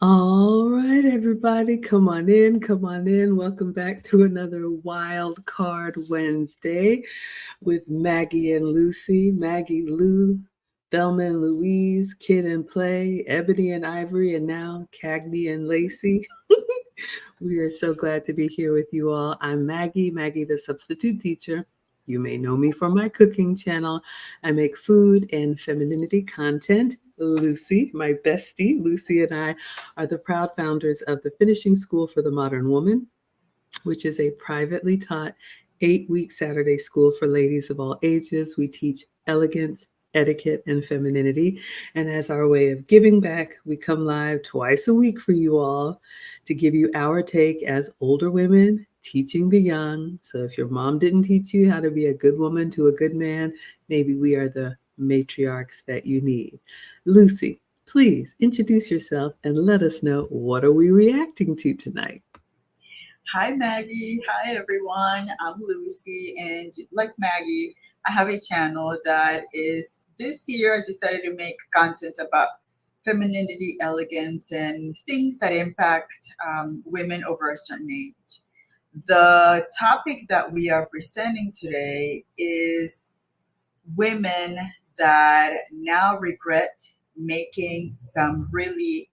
All right, everybody, come on in, come on in. Welcome back to another Wild Card Wednesday with Maggie and Lucy, Maggie Lou, Thelma and Louise, Kid and Play, Ebony and Ivory, and now Cagney and Lacey. We are so glad to be here with you all. I'm Maggie, the substitute teacher. You may know me from my cooking channel. I make food and femininity content. Lucy, my bestie, Lucy and I are the proud founders of the Finishing School for the Modern Woman, which is a privately taught 8-week Saturday school for ladies of all ages. We teach elegance, etiquette, and femininity. And as our way of giving back, we come live twice a week for you all to give you our take as older women teaching the young. So if your mom didn't teach you how to be a good woman to a good man, maybe we are the matriarchs that you need. Lucy, please introduce yourself and let us know, what are we reacting to tonight? Hi, Maggie. Hi, everyone. I'm Lucy, and like Maggie, I have a channel that is, this year I decided to make content about femininity, elegance, and things that impact women over a certain age. The topic that we are presenting today is women that now regret making some really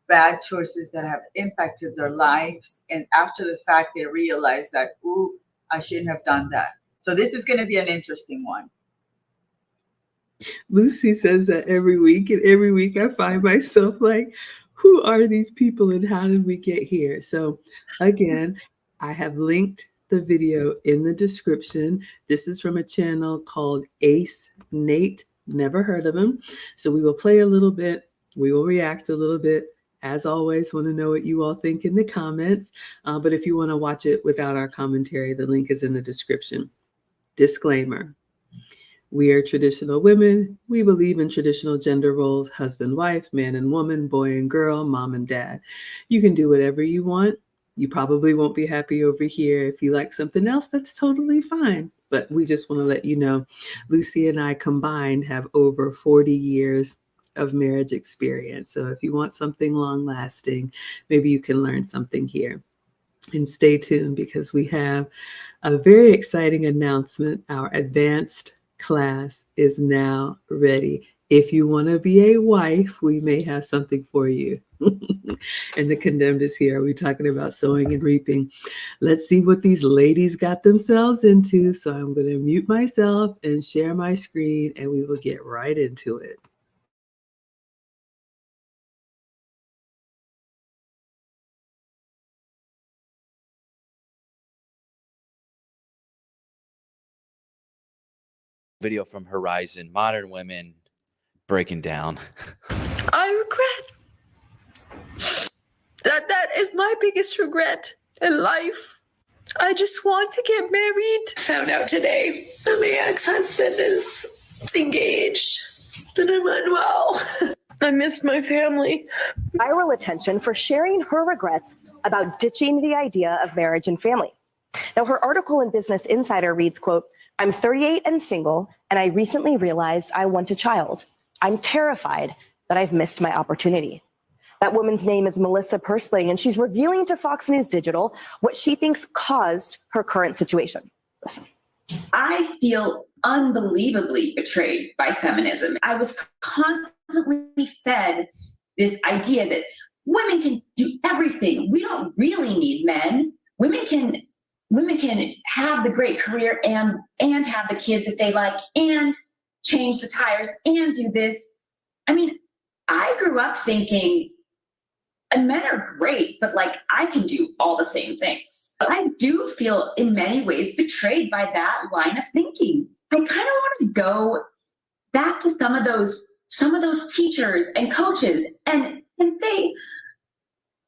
bad choices that have impacted their lives. And after the fact, they realize that, ooh, I shouldn't have done that. So this is going to be an interesting one. Lucy says that every week, and every week I find myself like, who are these people and how did we get here? So again, I have linked the video in the description. This is from a channel called Ace Nate. Never heard of him. So we will play a little bit. We will react a little bit. As always, want to know what you all think in the comments. But if you want to watch it without our commentary, the link is in the description. Disclaimer. We are traditional women. We believe in traditional gender roles: husband, wife, man and woman, boy and girl, mom and dad. You can do whatever you want. You probably won't be happy over here. If you like something else, that's totally fine. But we just want to let you know, Lucy and I combined have over 40 years of marriage experience. So if you want something long lasting, maybe you can learn something here. And stay tuned because we have a very exciting announcement. Our advanced class is now ready. If you want to be a wife, we may have something for you. And the condemned is here. We're talking about sowing and reaping. Let's see what these ladies got themselves into. So I'm going to mute myself and share my screen, and we will get right into it. Video from Horizon, Modern Women, breaking down. I regret that is my biggest regret in life. I just want to get married. Found out today that my ex-husband is engaged, that I'm unwell. I miss my family. Viral attention for sharing her regrets about ditching the idea of marriage and family. Now, her article in Business Insider reads, quote, "I'm 38 and single, and I recently realized I want a child. I'm terrified that I've missed my opportunity." That woman's name is Melissa Persling, and she's revealing to Fox News Digital what she thinks caused her current situation. Listen. I feel unbelievably betrayed by feminism. I was constantly fed this idea that women can do everything. We don't really need men. Women can have the great career and have the kids that they like and change the tires and do this. I mean, I grew up thinking, and men are great, but like I can do all the same things. I do feel in many ways betrayed by that line of thinking. I kind of want to go back to some of those teachers and coaches and say,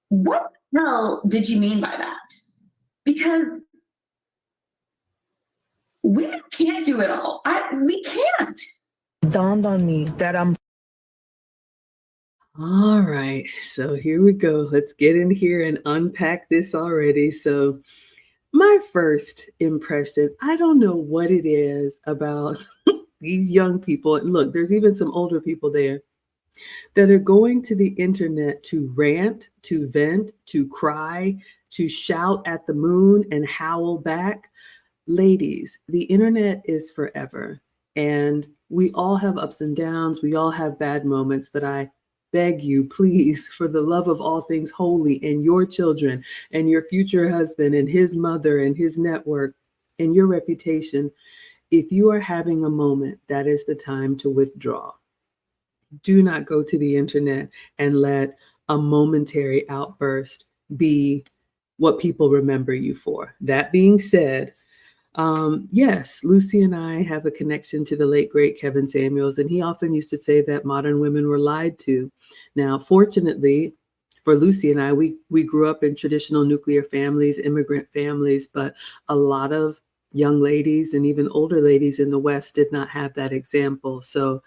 what the hell did you mean by that? Because women can't do it all. We can't. Dawned on me that I'm All right, so here we go. Let's get in here and unpack this already. So my first impression, I don't know what it is about these young people. And look, there's even some older people there that are going to the internet to rant, to vent, to cry, to shout at the moon and howl back. Ladies, the internet is forever. And we all have ups and downs. We all have bad moments, but I beg you, please, for the love of all things holy and your children and your future husband and his mother and his network and your reputation, if you are having a moment, that is the time to withdraw. Do not go to the internet and let a momentary outburst be what people remember you for. That being said, yes, Lucy and I have a connection to the late, great Kevin Samuels, and he often used to say that modern women were lied to. Now, fortunately, for Lucy and I, we grew up in traditional nuclear families, immigrant families, but a lot of young ladies and even older ladies in the West did not have that example. So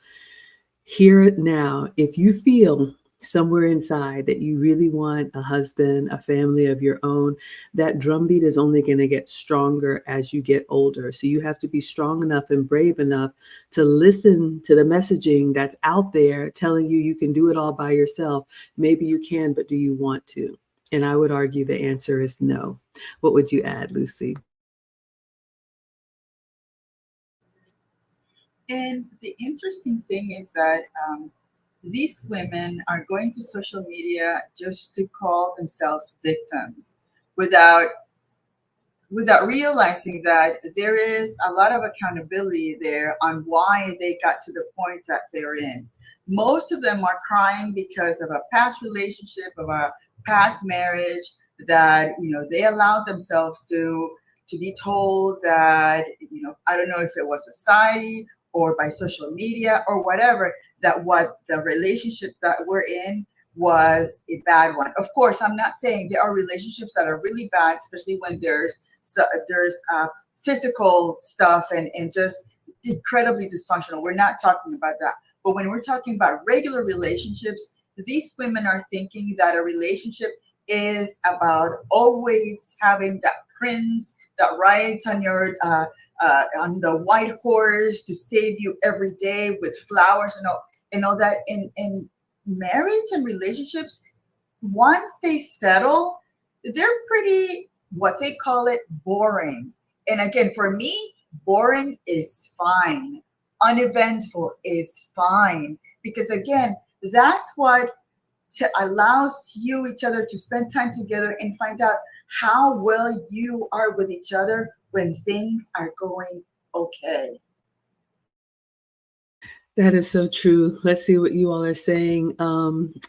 hear it now. If you feel somewhere inside that you really want a husband, a family of your own, that drumbeat is only going to get stronger as you get older. So you have to be strong enough and brave enough to listen to the messaging that's out there telling you you can do it all by yourself. Maybe you can, but do you want to? And I would argue the answer is no. What would you add, Lucy? And the interesting thing is that these women are going to social media just to call themselves victims without realizing that there is a lot of accountability there on why they got to the point that they're in. Most of them are crying because of a past relationship, of a past marriage that, they allowed themselves to be told that, I don't know if it was society or by social media or whatever, that what the relationship that we're in was a bad one. Of course, I'm not saying there are relationships that are really bad, especially when there's physical stuff and just incredibly dysfunctional. We're not talking about that. But when we're talking about regular relationships, these women are thinking that a relationship is about always having that prince that rides on your on the white horse to save you every day with flowers and all that. In marriage and relationships, once they settle, they're pretty, what they call it, boring. And again, for me, boring is fine. Uneventful is fine. Because again, that's what allows you each other to spend time together and find out how well you are with each other when things are going okay. That is so true. Let's see what you all are saying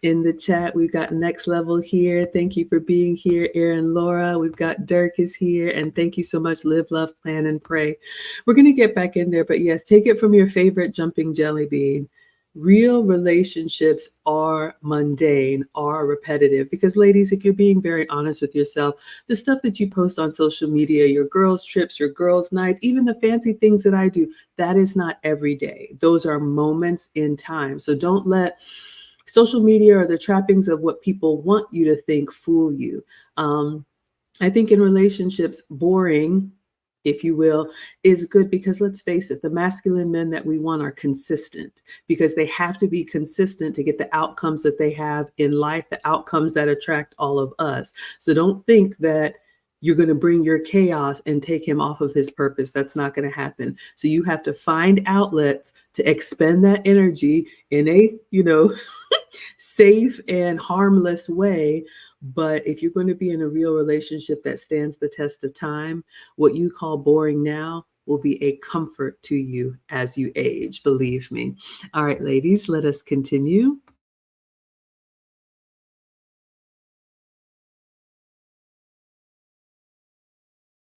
in the chat. We've got Next Level here. Thank you for being here, Erin, Laura. We've got Dirk is here. And thank you so much, Live, Love, Plan, and Pray. We're going to get back in there. But yes, take it from your favorite jumping jelly bean. Real relationships are mundane, are repetitive. Because ladies, if you're being very honest with yourself, the stuff that you post on social media, your girls' trips, your girls' nights, even the fancy things that I do, that is not every day. Those are moments in time. So don't let social media or the trappings of what people want you to think fool you. I think in relationships, boring, if you will, is good because let's face it, the masculine men that we want are consistent because they have to be consistent to get the outcomes that they have in life, the outcomes that attract all of us. So don't think that you're going to bring your chaos and take him off of his purpose. That's not going to happen. So you have to find outlets to expend that energy in a, safe and harmless way, But if you're going to be in a real relationship that stands the test of time, what you call boring now will be a comfort to you as you age, believe me. All right, ladies, let us continue.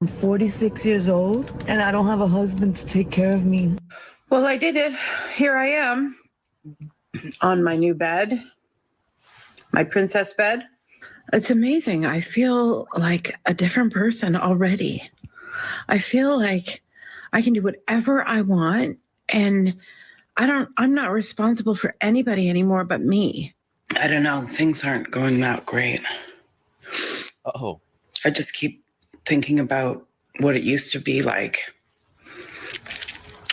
I'm 46 years old and I don't have a husband to take care of me. Well, I did it. Here I am on my new bed, my princess bed. It's amazing. I feel like a different person already. I feel like I can do whatever I want, and I'm not responsible for anybody anymore but me. I don't know. Things aren't going that great. Oh, I just keep thinking about what it used to be like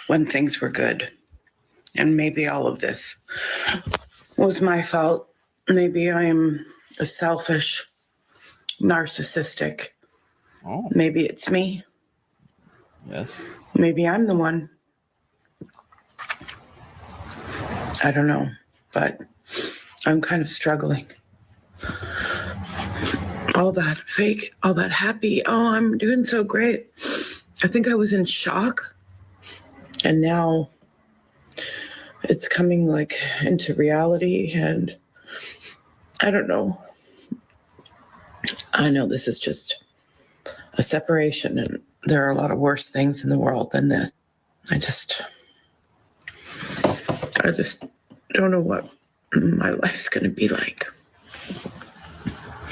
when things were good. And maybe all of this was my fault. Maybe I am a selfish, narcissistic. oh, Maybe it's me. yes. Maybe I'm the one. I don't know, but I'm kind of struggling. All that fake, all that happy. Oh, I'm doing so great. I think I was in shock. And now it's coming like into reality, and I don't know. I know this is just a separation, and there are a lot of worse things in the world than this. I just don't know what my life's going to be like.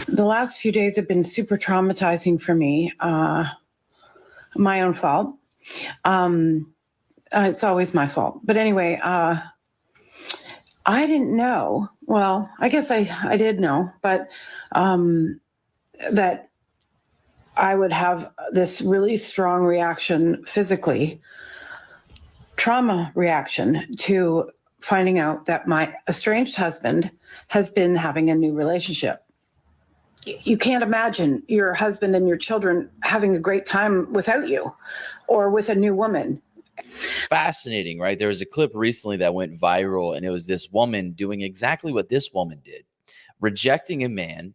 The last few days have been super traumatizing for me. My own fault. It's always my fault. But anyway, I didn't know. Well, I guess I did know, but that I would have this really strong reaction physically, trauma reaction to finding out that my estranged husband has been having a new relationship. You can't imagine your husband and your children having a great time without you or with a new woman. Fascinating, right? There was a clip recently that went viral, and it was this woman doing exactly what this woman did, rejecting a man,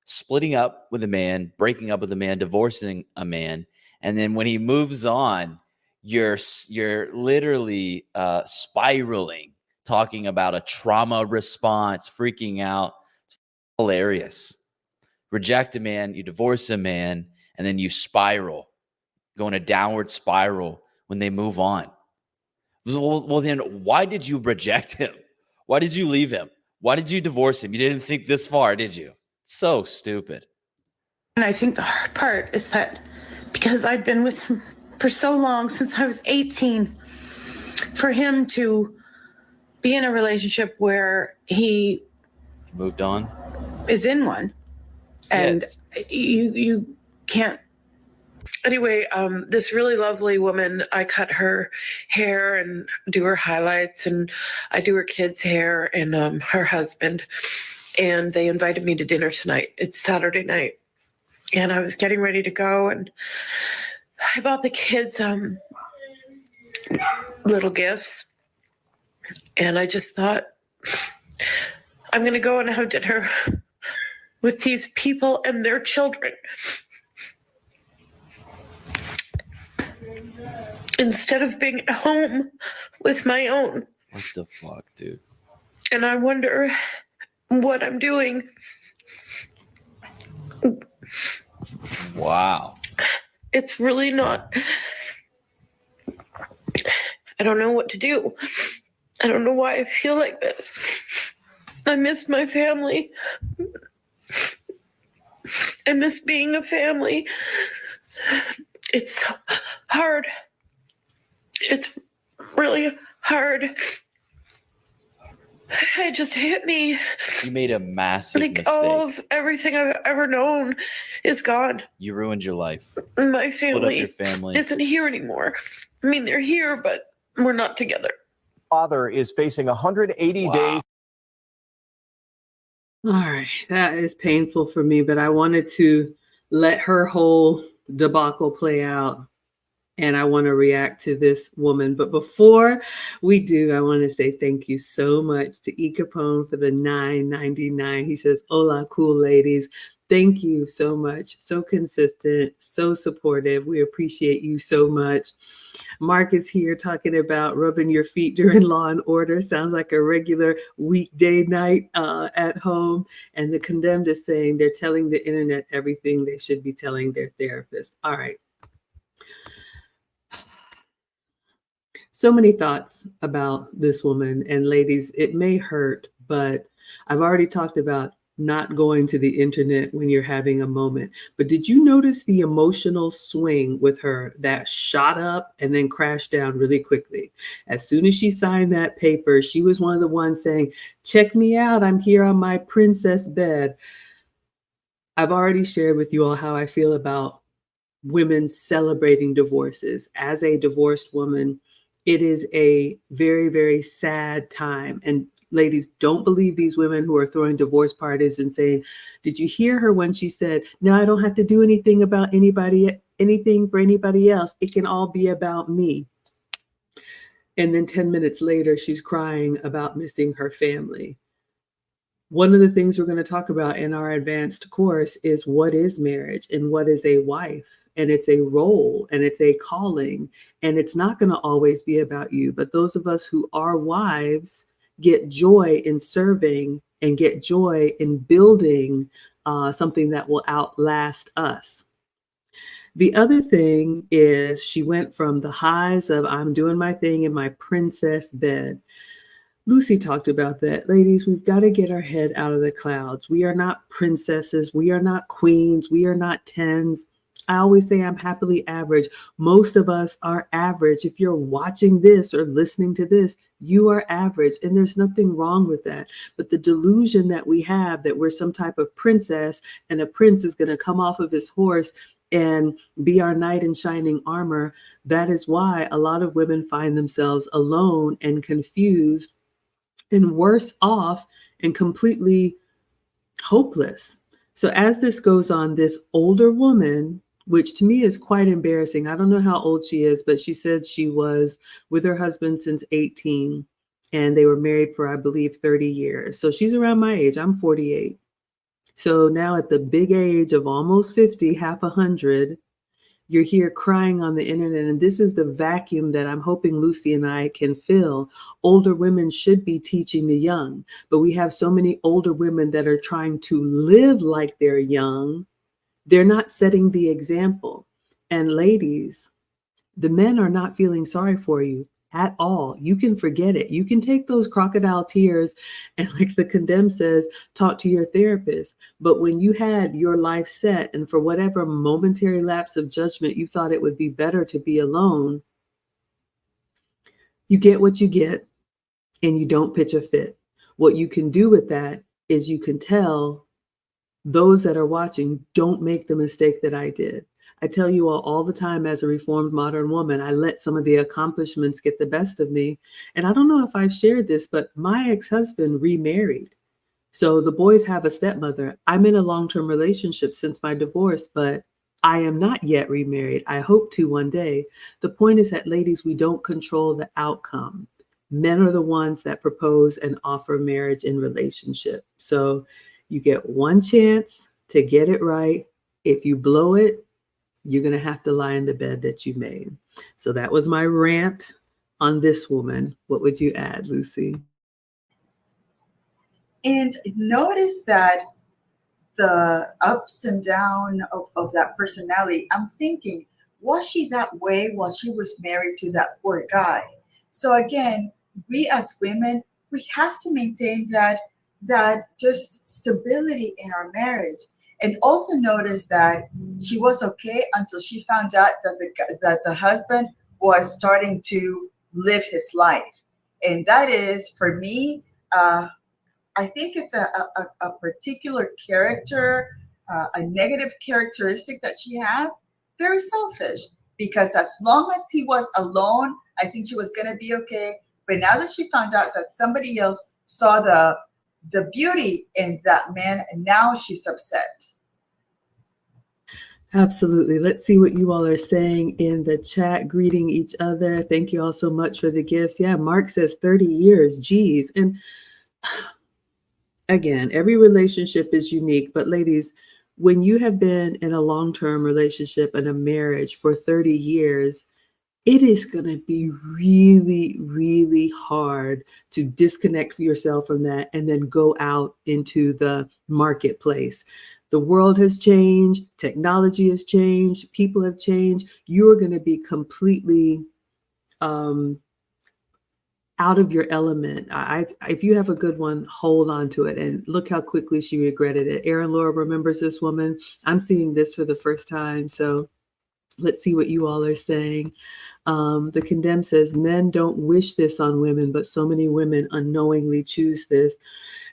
splitting up with a man, breaking up with a man, divorcing a man, and then when he moves on, you're literally spiraling, talking about a trauma response, freaking out. It's hilarious. Reject a man, you divorce a man, and then you spiral, go in a downward spiral when they move on. Well, then why did you reject him? Why did you leave him? Why did you divorce him? You didn't think this far, did you? So stupid. And I think the hard part is that because I'd been with him for so long, since I was 18, for him to be in a relationship where he Moved on. is in one, and Yes. you can't. Anyway, this really lovely woman, I cut her hair and do her highlights, and I do her kids' hair and her husband, and they invited me to dinner tonight. It's Saturday night, and I was getting ready to go, and I bought the kids little gifts, and I just thought, I'm going to go and have dinner with these people and their children instead of being at home with my own. What the fuck, dude? And I wonder what I'm doing. Wow. It's really not. I don't know what to do. I don't know why I feel like this. I miss my family. I miss being a family. It's hard. It's really hard. It just hit me. You made a massive Like mistake. all of everything I've ever known is gone. You ruined your life. My Split up family your family. isn't here anymore. I mean, they're here, but we're not together. Father is facing 180 days. All right, that is painful for me, but I wanted to let her whole debacle play out and I want to react to this woman. But before we do, I want to say thank you so much to E. Capone for the $9.99. He says, "Hola, cool ladies." Thank you so much. So consistent, so supportive. We appreciate you so much. Mark is here talking about rubbing your feet during Law and Order. Sounds like a regular weekday night at home. And the Condemned is saying they're telling the internet everything they should be telling their therapist. All right. So many thoughts about this woman. And ladies, it may hurt, but I've already talked about not going to the internet when you're having a moment. But did you notice the emotional swing with her that shot up and then crashed down really quickly? As soon as she signed that paper, she was one of the ones saying, "Check me out. I'm here on my princess bed." I've already shared with you all how I feel about women celebrating divorces. As a divorced woman, it is a very, very sad time. And ladies, don't believe these women who are throwing divorce parties and saying, "Did you hear her when she said, no, I don't have to do anything about anything for anybody else. It can all be about me." And then 10 minutes later, she's crying about missing her family. One of the things we're going to talk about in our advanced course is what is marriage and what is a wife. And it's a role and it's a calling. And it's not going to always be about you. But those of us who are wives get joy in serving and get joy in building something that will outlast us. The other thing is she went from the highs of I'm doing my thing in my princess bed. Lucy talked about that. Ladies, we've got to get our head out of the clouds. We are not princesses. We are not queens. We are not tens. I always say I'm happily average. Most of us are average. If you're watching this or listening to this, you are average. And there's nothing wrong with that. But the delusion that we have that we're some type of princess and a prince is going to come off of his horse and be our knight in shining armor, that is why a lot of women find themselves alone and confused and worse off and completely hopeless. So as this goes on, this older woman, which to me is quite embarrassing. I don't know how old she is, but she said she was with her husband since 18 and they were married for, I believe, 30 years. So she's around my age. I'm 48. So now at the big age of almost 50, half 100, you're here crying on the internet. And this is the vacuum that I'm hoping Lucy and I can fill. Older women should be teaching the young, but we have so many older women that are trying to live like they're young. They're not setting the example. And ladies, the men are not feeling sorry for you at all. You can forget it. You can take those crocodile tears and, like the Condemned says, talk to your therapist. But when you had your life set and for whatever momentary lapse of judgment, you thought it would be better to be alone, you get what you get and you don't pitch a fit. What you can do with that is you can tell those that are watching, don't make the mistake that I did. I tell you all the time as a reformed modern woman, I let some of the accomplishments get the best of me. And I don't know if I've shared this, but my ex-husband remarried. So the boys have a stepmother. I'm in a long-term relationship since my divorce, but I am not yet remarried. I hope to one day. The point is that, ladies, we don't control the outcome. Men are the ones that propose and offer marriage and relationship. So you get one chance to get it right. If you blow it, you're going to have to lie in the bed that you made. So that was my rant on this woman. What would you add, Lucy? And notice that the ups and downs of that personality, I'm thinking, was she that way while she was married to that poor guy? So again, we as women, we have to maintain that just stability in our marriage. And also notice that she was okay until she found out that the husband was starting to live his life. And that is, for me, I think it's a particular character, a negative characteristic that she has, very selfish. Because as long as he was alone, I think she was going to be okay. But now that she found out that somebody else saw the beauty in that man, and now she's upset. Absolutely. Let's see what you all are saying in the chat, greeting each other. Thank you all so much for the gifts. Yeah, Mark says 30 years. Geez. And again, every relationship is unique, but ladies, when you have been in a long-term relationship and a marriage for 30 years, it is going to be really, really hard to disconnect yourself from that and then go out into the marketplace. The world has changed, technology has changed, people have changed. You're going to be completely out of your element. If you have a good one, hold on to it. And look how quickly she regretted it. Erin Laura remembers this woman. I'm seeing this for the first time. So let's see what you all are saying. The Condemned says, men don't wish this on women, but so many women unknowingly choose this.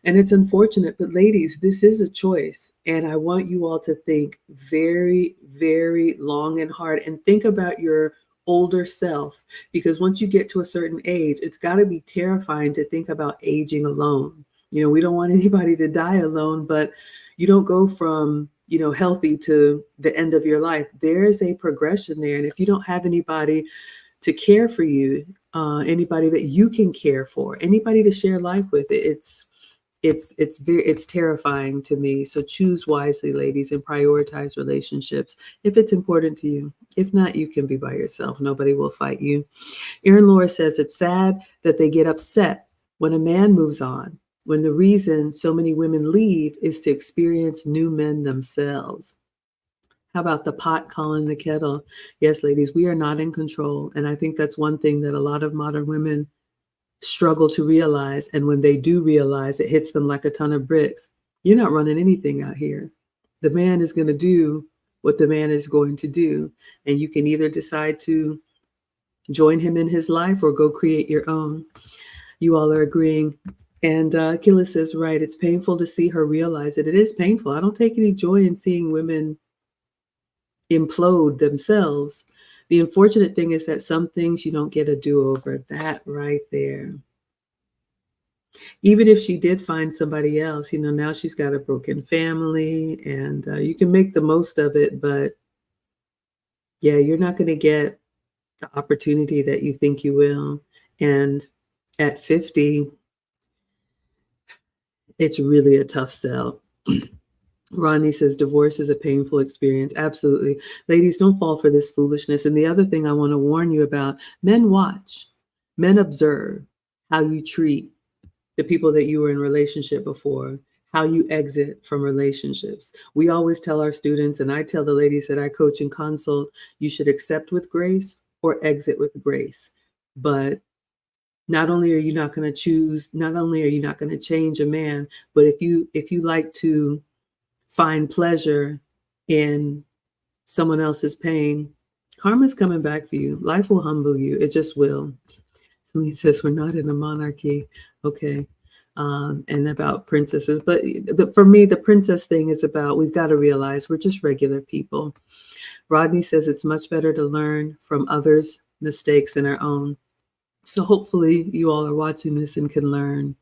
And it's unfortunate, but ladies, this is a choice. And I want you all to think very, very long and hard and think about your older self, because once you get to a certain age, it's got to be terrifying to think about aging alone. You know, we don't want anybody to die alone, but you don't go from, you know, healthy to the end of your life. There is a progression there. And if you don't have anybody to care for you, anybody that you can care for, anybody to share life with, it's terrifying to me. So choose wisely, ladies, and prioritize relationships if it's important to you. If not, you can be by yourself. Nobody will fight you. Erin Laura says it's sad that they get upset when a man moves on, when the reason so many women leave is to experience new men themselves. How about the pot calling the kettle? Yes, ladies, we are not in control. And I think that's one thing that a lot of modern women struggle to realize. And when they do realize, it hits them like a ton of bricks. You're not running anything out here. The man is going to do what the man is going to do. And you can either decide to join him in his life or go create your own. You all are agreeing. And Killa says, right, it's painful to see her realize it. It is painful. I don't take any joy in seeing women implode themselves. The unfortunate thing is that some things you don't get a do-over. That right there. Even if she did find somebody else, you know, now she's got a broken family and you can make the most of it, but yeah, you're not going to get the opportunity that you think you will. And at 50, it's really a tough sell. Rodney says divorce is a painful experience. Absolutely. Ladies, don't fall for this foolishness. And the other thing I want to warn you about, men watch, men observe how you treat the people that you were in relationship before, how you exit from relationships. We always tell our students, and I tell the ladies that I coach and consult, you should accept with grace or exit with grace. But not only are you not going to change a man, but if you like to find pleasure in someone else's pain, karma's coming back for you. Life will humble you. It just will. Celine says we're not in a monarchy. Okay. And about princesses. But for me, the princess thing is about, we've got to realize we're just regular people. Rodney says it's much better to learn from others' mistakes than our own. So hopefully you all are watching this and can learn.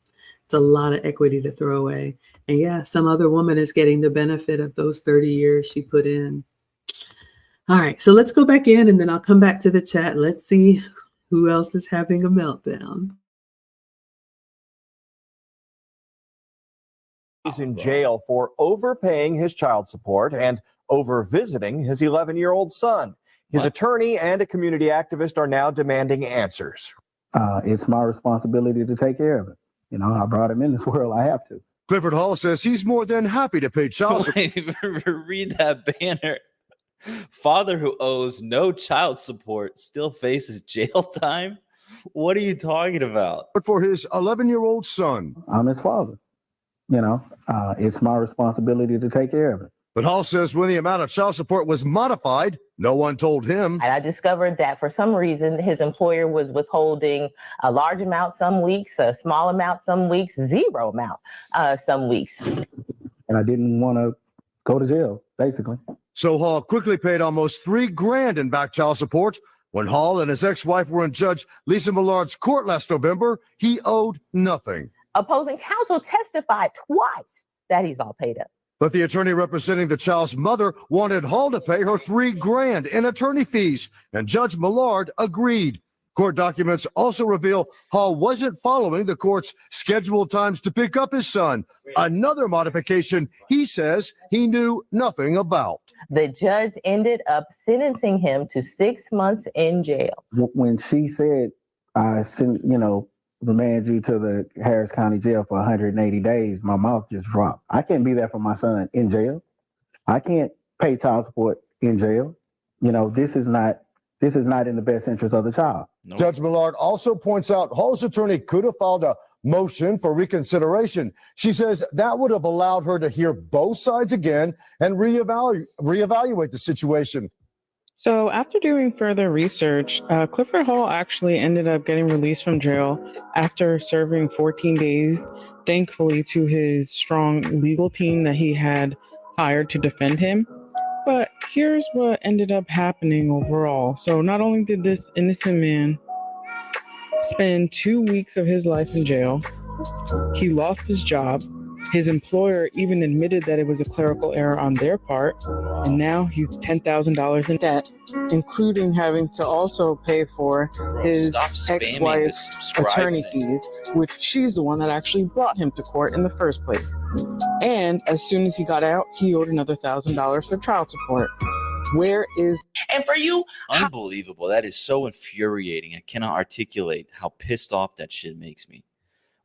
It's a lot of equity to throw away. And yeah, some other woman is getting the benefit of those 30 years she put in. All right, so let's go back in and then I'll come back to the chat. Let's see who else is having a meltdown. He's in jail for overpaying his child support and over visiting his 11-year-old son. His attorney and a community activist are now demanding answers. It's my responsibility to take care of it. You know, I brought him in this world. I have to. Clifford Hall says he's more than happy to pay child support. Read that banner. Father who owes no child support still faces jail time? What are you talking about? But for his 11-year-old son. I'm his father. You know, it's my responsibility to take care of it. But Hall says when the amount of child support was modified, no one told him. And I discovered that for some reason, his employer was withholding a large amount some weeks, a small amount some weeks, zero amount some weeks. And I didn't want to go to jail, basically. So Hall quickly paid almost $3,000 in back child support. When Hall and his ex-wife were in Judge Lisa Millard's court last November, he owed nothing. Opposing counsel testified twice that he's all paid up. But the attorney representing the child's mother wanted Hall to pay her $3,000 in attorney fees, and Judge Millard agreed. Court documents also reveal Hall wasn't following the court's scheduled times to pick up his son, another modification he says he knew nothing about. The judge ended up sentencing him to 6 months in jail. When she said, remand you to the Harris County Jail for 180 days, my mouth just dropped. I can't be there for my son in jail. I can't pay child support in jail. This is not in the best interest of the child. Nope. Judge Millard also points out Hall's attorney could have filed a motion for reconsideration. She says that would have allowed her to hear both sides again and reevaluate the situation. So after doing further research, Clifford Hall actually ended up getting released from jail after serving 14 days, thankfully to his strong legal team that he had hired to defend him. But here's what ended up happening overall. So not only did this innocent man spend 2 weeks of his life in jail, he lost his job. His employer even admitted that it was a clerical error on their part, and now he's $10,000 in debt, including having to also pay for his ex-wife's attorney fees, which she's the one that actually brought him to court in the first place. And as soon as he got out, he owed another $1,000 for child support. Where is... And for you... Unbelievable. That is so infuriating. I cannot articulate how pissed off that shit makes me.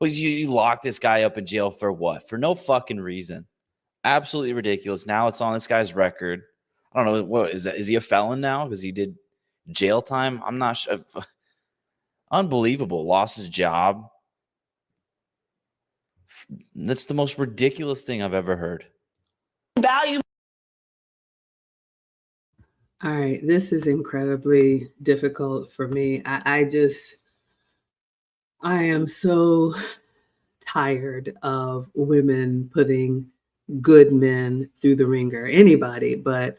Well, you locked this guy up in jail for what? For no fucking reason. Absolutely ridiculous. Now it's on this guy's record. I don't know. What is that? Is he a felon now because he did jail time? I'm not sure. Unbelievable. Lost his job. That's the most ridiculous thing I've ever heard. Value. All right. This is incredibly difficult for me. I am so tired of women putting good men through the ringer, anybody, but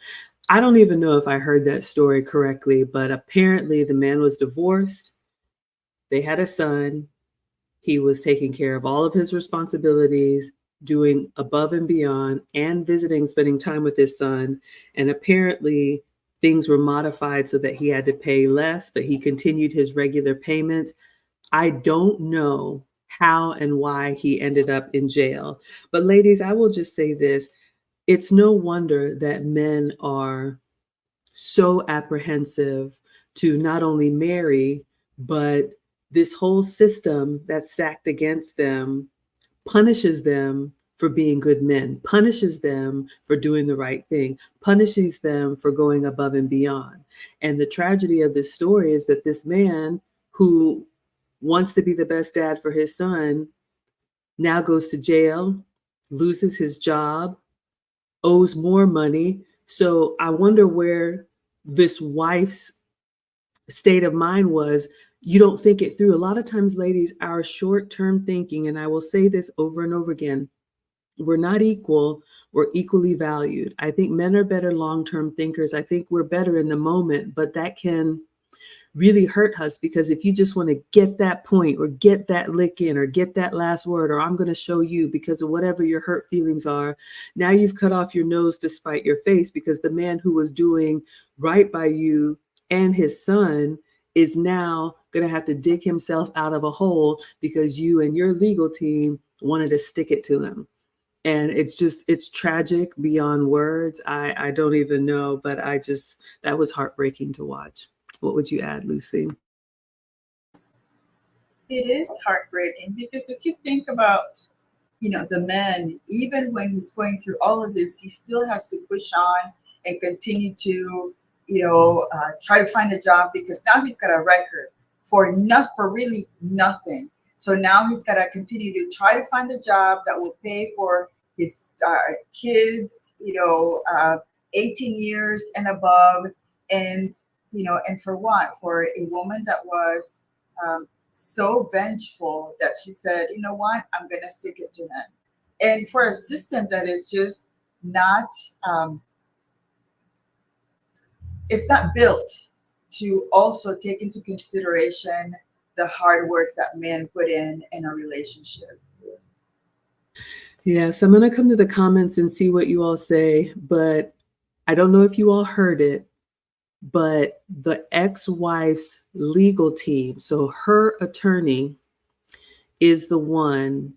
I don't even know if I heard that story correctly, but apparently the man was divorced. They had a son. He was taking care of all of his responsibilities, doing above and beyond, and visiting, spending time with his son. And apparently things were modified so that he had to pay less, but he continued his regular payments. I don't know how and why he ended up in jail. But ladies, I will just say this. It's no wonder that men are so apprehensive to not only marry, but this whole system that's stacked against them punishes them for being good men, punishes them for doing the right thing, punishes them for going above and beyond. And the tragedy of this story is that this man who wants to be the best dad for his son, now goes to jail, loses his job, owes more money. So I wonder where this wife's state of mind was. You don't think it through. A lot of times, ladies, our short-term thinking, and I will say this over and over again, we're not equal, we're equally valued. I think men are better long-term thinkers. I think we're better in the moment, but that can really hurt us, because if you just want to get that point or get that lick in or get that last word, or I'm going to show you because of whatever your hurt feelings are, now you've cut off your nose to spite your face, because the man who was doing right by you and his son is now going to have to dig himself out of a hole because you and your legal team wanted to stick it to him. And it's tragic beyond words. I don't even know, but that was heartbreaking to watch. What would you add, Lucy? It is heartbreaking, because if you think about, the man, even when he's going through all of this, he still has to push on and continue to, try to find a job, because now he's got a record for really nothing. So now he's got to continue to try to find a job that will pay for his kids, 18 years and above. And for what? For a woman that was so vengeful that she said, you know what, I'm going to stick it to him. And for a system that is just not, it's not built to also take into consideration the hard work that men put in a relationship. Yeah, so I'm going to come to the comments and see what you all say, but I don't know if you all heard it, but the ex-wife's legal team, so her attorney is the one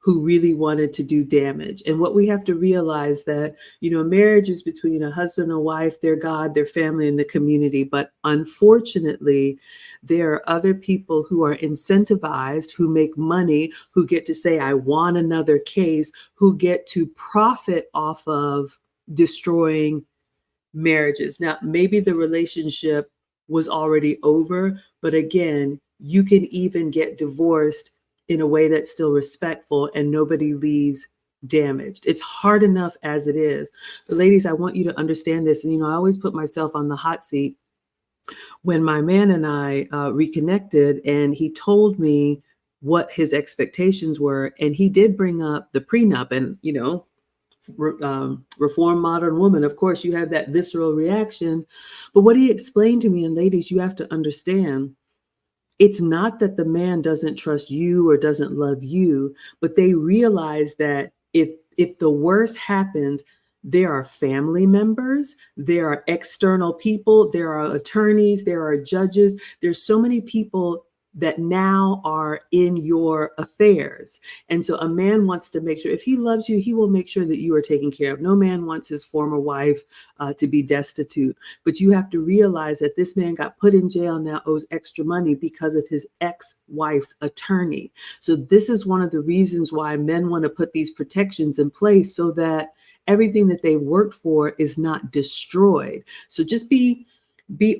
who really wanted to do damage. And what we have to realize that, marriage is between a husband and wife, their God, their family, and the community. But unfortunately, there are other people who are incentivized, who make money, who get to say, I want another case, who get to profit off of destroying marriages. Now, maybe the relationship was already over, but again, you can even get divorced in a way that's still respectful and nobody leaves damaged. It's hard enough as it is. But ladies, I want you to understand this. And, I always put myself on the hot seat. When my man and I reconnected, and he told me what his expectations were, and he did bring up the prenup, and, reform modern woman, of course you have that visceral reaction. But what he explained to me, and ladies, you have to understand, it's not that the man doesn't trust you or doesn't love you, but they realize that if the worst happens, there are family members, there are external people, there are attorneys, there are judges, there's so many people that now are in your affairs. And so a man wants to make sure, if he loves you, he will make sure that you are taken care of. No man wants his former wife to be destitute. But you have to realize that this man got put in jail, now owes extra money because of his ex-wife's attorney. So this is one of the reasons why men want to put these protections in place, so that everything that they worked for is not destroyed. So just be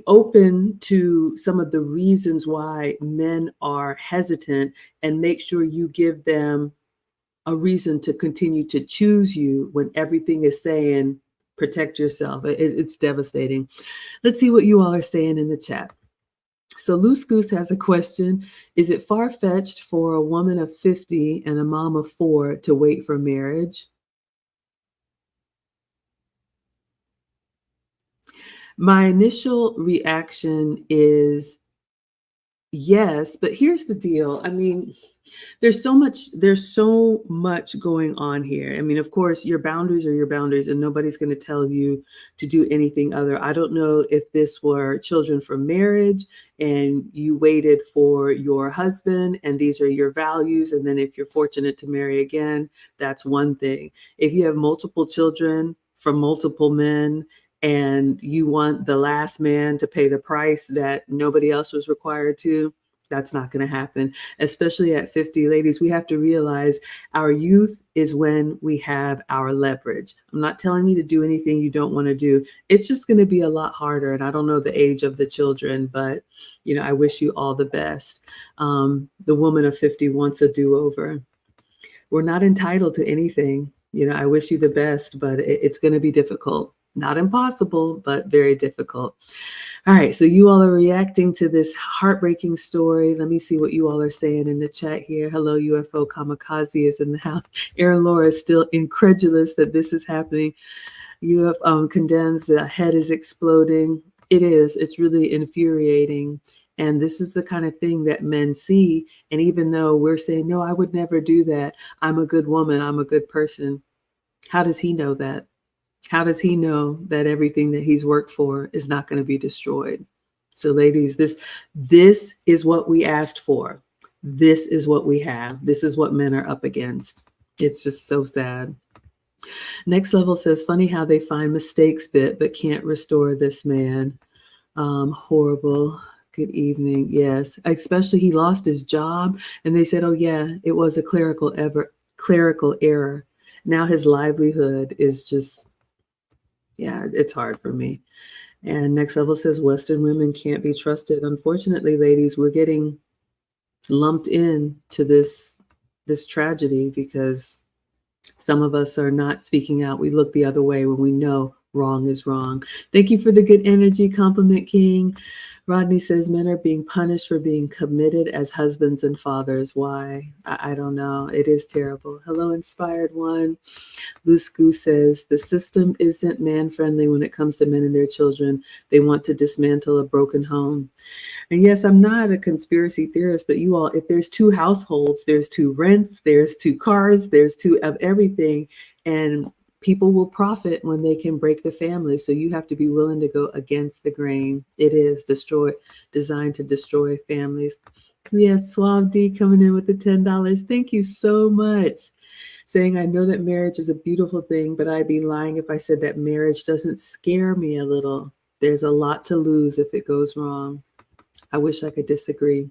open to some of the reasons why men are hesitant, and make sure you give them a reason to continue to choose you when everything is saying protect yourself. It's devastating. Let's see what you all are saying in the chat. So Loose Goose has a question. Is it far-fetched for a woman of 50 and a mom of 4 to wait for marriage? My initial reaction is yes, but here's the deal. I mean, there's so much going on here. I mean, of course, your boundaries are your boundaries, and nobody's going to tell you to do anything other. I don't know if this were children from marriage and you waited for your husband and these are your values. And then if you're fortunate to marry again, that's one thing. If you have multiple children from multiple men and you want the last man to pay the price that nobody else was required to, that's not going to happen. Especially at 50, ladies, we have to realize our youth is when we have our leverage. I'm not telling you to do anything you don't want to do. It's just going to be a lot harder. And I don't know the age of the children, but I wish you all the best. The woman of 50 wants a do-over. We're not entitled to anything. I wish you the best, but it's going to be difficult. Not impossible, but very difficult. All right, so you all are reacting to this heartbreaking story. Let me see what you all are saying in the chat here. Hello, UFO Kamikaze is in the house. Aaron Laura is still incredulous that this is happening. UFO condemns the head is exploding. It is. It's really infuriating. And this is the kind of thing that men see. And even though we're saying, no, I would never do that. I'm a good woman. I'm a good person. How does he know that? How does he know that everything that he's worked for is not going to be destroyed? So ladies, this is what we asked for. This is what we have. This is what men are up against. It's just so sad. Next Level says, funny how they find mistakes but can't restore this man. Horrible. Good evening. Yes, especially he lost his job and they said, oh yeah, it was a clerical error. Now his livelihood is just, yeah, it's hard for me. And Next Level says Western women can't be trusted. Unfortunately, ladies, we're getting lumped in to this tragedy because some of us are not speaking out. We look the other way when we know wrong is wrong. Thank you for the good energy, Compliment King. Rodney says men are being punished for being committed as husbands and fathers. Why? I don't know. It is terrible. Hello, Inspired One. Lusku says the system isn't man-friendly when it comes to men and their children. They want to dismantle a broken home. And yes, I'm not a conspiracy theorist, but you all, if there's two households, there's two rents, there's two cars, there's two of everything. And people will profit when they can break the family. So you have to be willing to go against the grain. It is designed to destroy families. Yes, Suave D coming in with the $10. Thank you so much. Saying, I know that marriage is a beautiful thing, but I'd be lying if I said that marriage doesn't scare me a little. There's a lot to lose if it goes wrong. I wish I could disagree.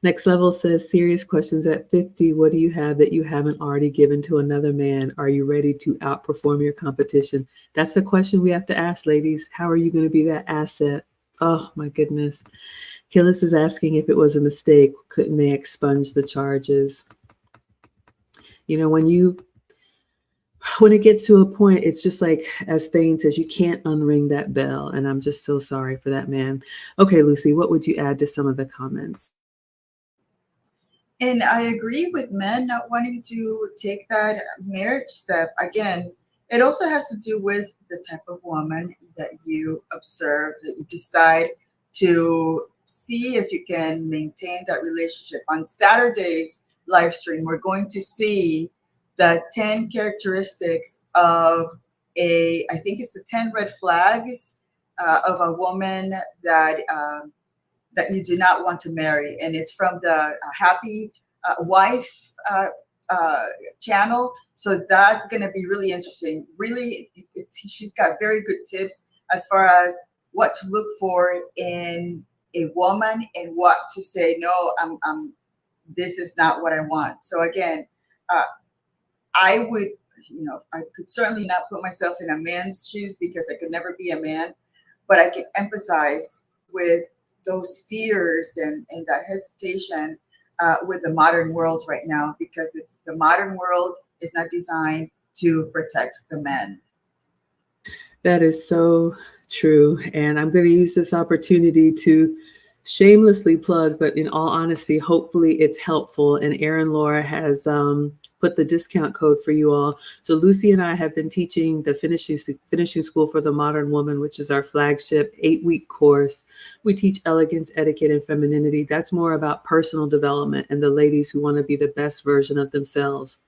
Next Level says, serious questions at 50. What do you have that you haven't already given to another man? Are you ready to outperform your competition? That's the question we have to ask, ladies. How are you going to be that asset? Oh, my goodness. Killis is asking if it was a mistake. Couldn't they expunge the charges? You know, when it gets to a point, it's just like, as Thane says, you can't unring that bell. And I'm just so sorry for that man. Okay, Lucy, what would you add to some of the comments? And I agree with men not wanting to take that marriage step. Again, it also has to do with the type of woman that you observe, that you decide to see if you can maintain that relationship. On Saturday's live stream, we're going to see the 10 characteristics of I think it's the 10 red flags of a woman that you do not want to marry. And it's from the Happy Wife channel. So that's going to be really interesting. Really, she's got very good tips as far as what to look for in a woman and what to say, no, this is not what I want. So again, I would, I could certainly not put myself in a man's shoes because I could never be a man, but I can empathize with those fears and that hesitation with the modern world right now, because the modern world is not designed to protect the men. That is so true. And I'm going to use this opportunity to shamelessly plug, but in all honesty, hopefully it's helpful. And Erin Laura has put the discount code for you all. So Lucy and I have been teaching the finishing school for the modern woman, which is our flagship 8-week course. We teach elegance, etiquette, and femininity. That's more about personal development and the ladies who want to be the best version of themselves.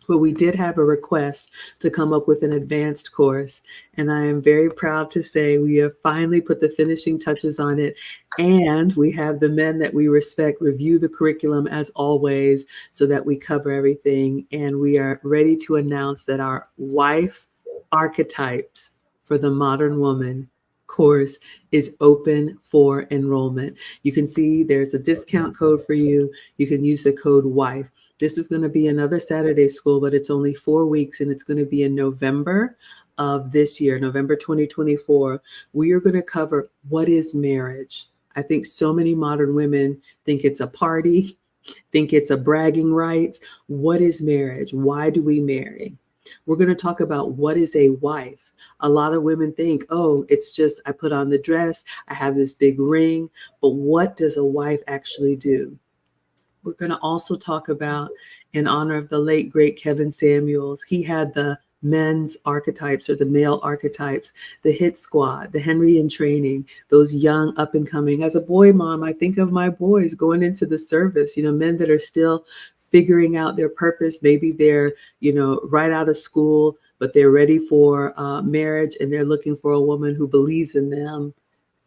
But we did have a request to come up with an advanced course. And I am very proud to say we have finally put the finishing touches on it. And we have the men that we respect review the curriculum as always so that we cover everything. And we are ready to announce that our wife archetypes for the modern woman course is open for enrollment. You can see there's a discount code for you. You can use the code WIFE. This is going to be another Saturday school, but it's only 4 weeks, and it's going to be in November of this year, November 2024. We are going to cover what is marriage. I think so many modern women think it's a party, think it's a bragging rights. What is marriage? Why do we marry? We're going to talk about what is a wife. A lot of women think, oh, it's just I put on the dress, I have this big ring, but what does a wife actually do? We're going to also talk about, in honor of the late, great Kevin Samuels, he had the men's archetypes or the male archetypes, the hit squad, the Henry in training, those young up and coming. As a boy mom, I think of my boys going into the service, men that are still figuring out their purpose. Maybe they're, right out of school, but they're ready for marriage and they're looking for a woman who believes in them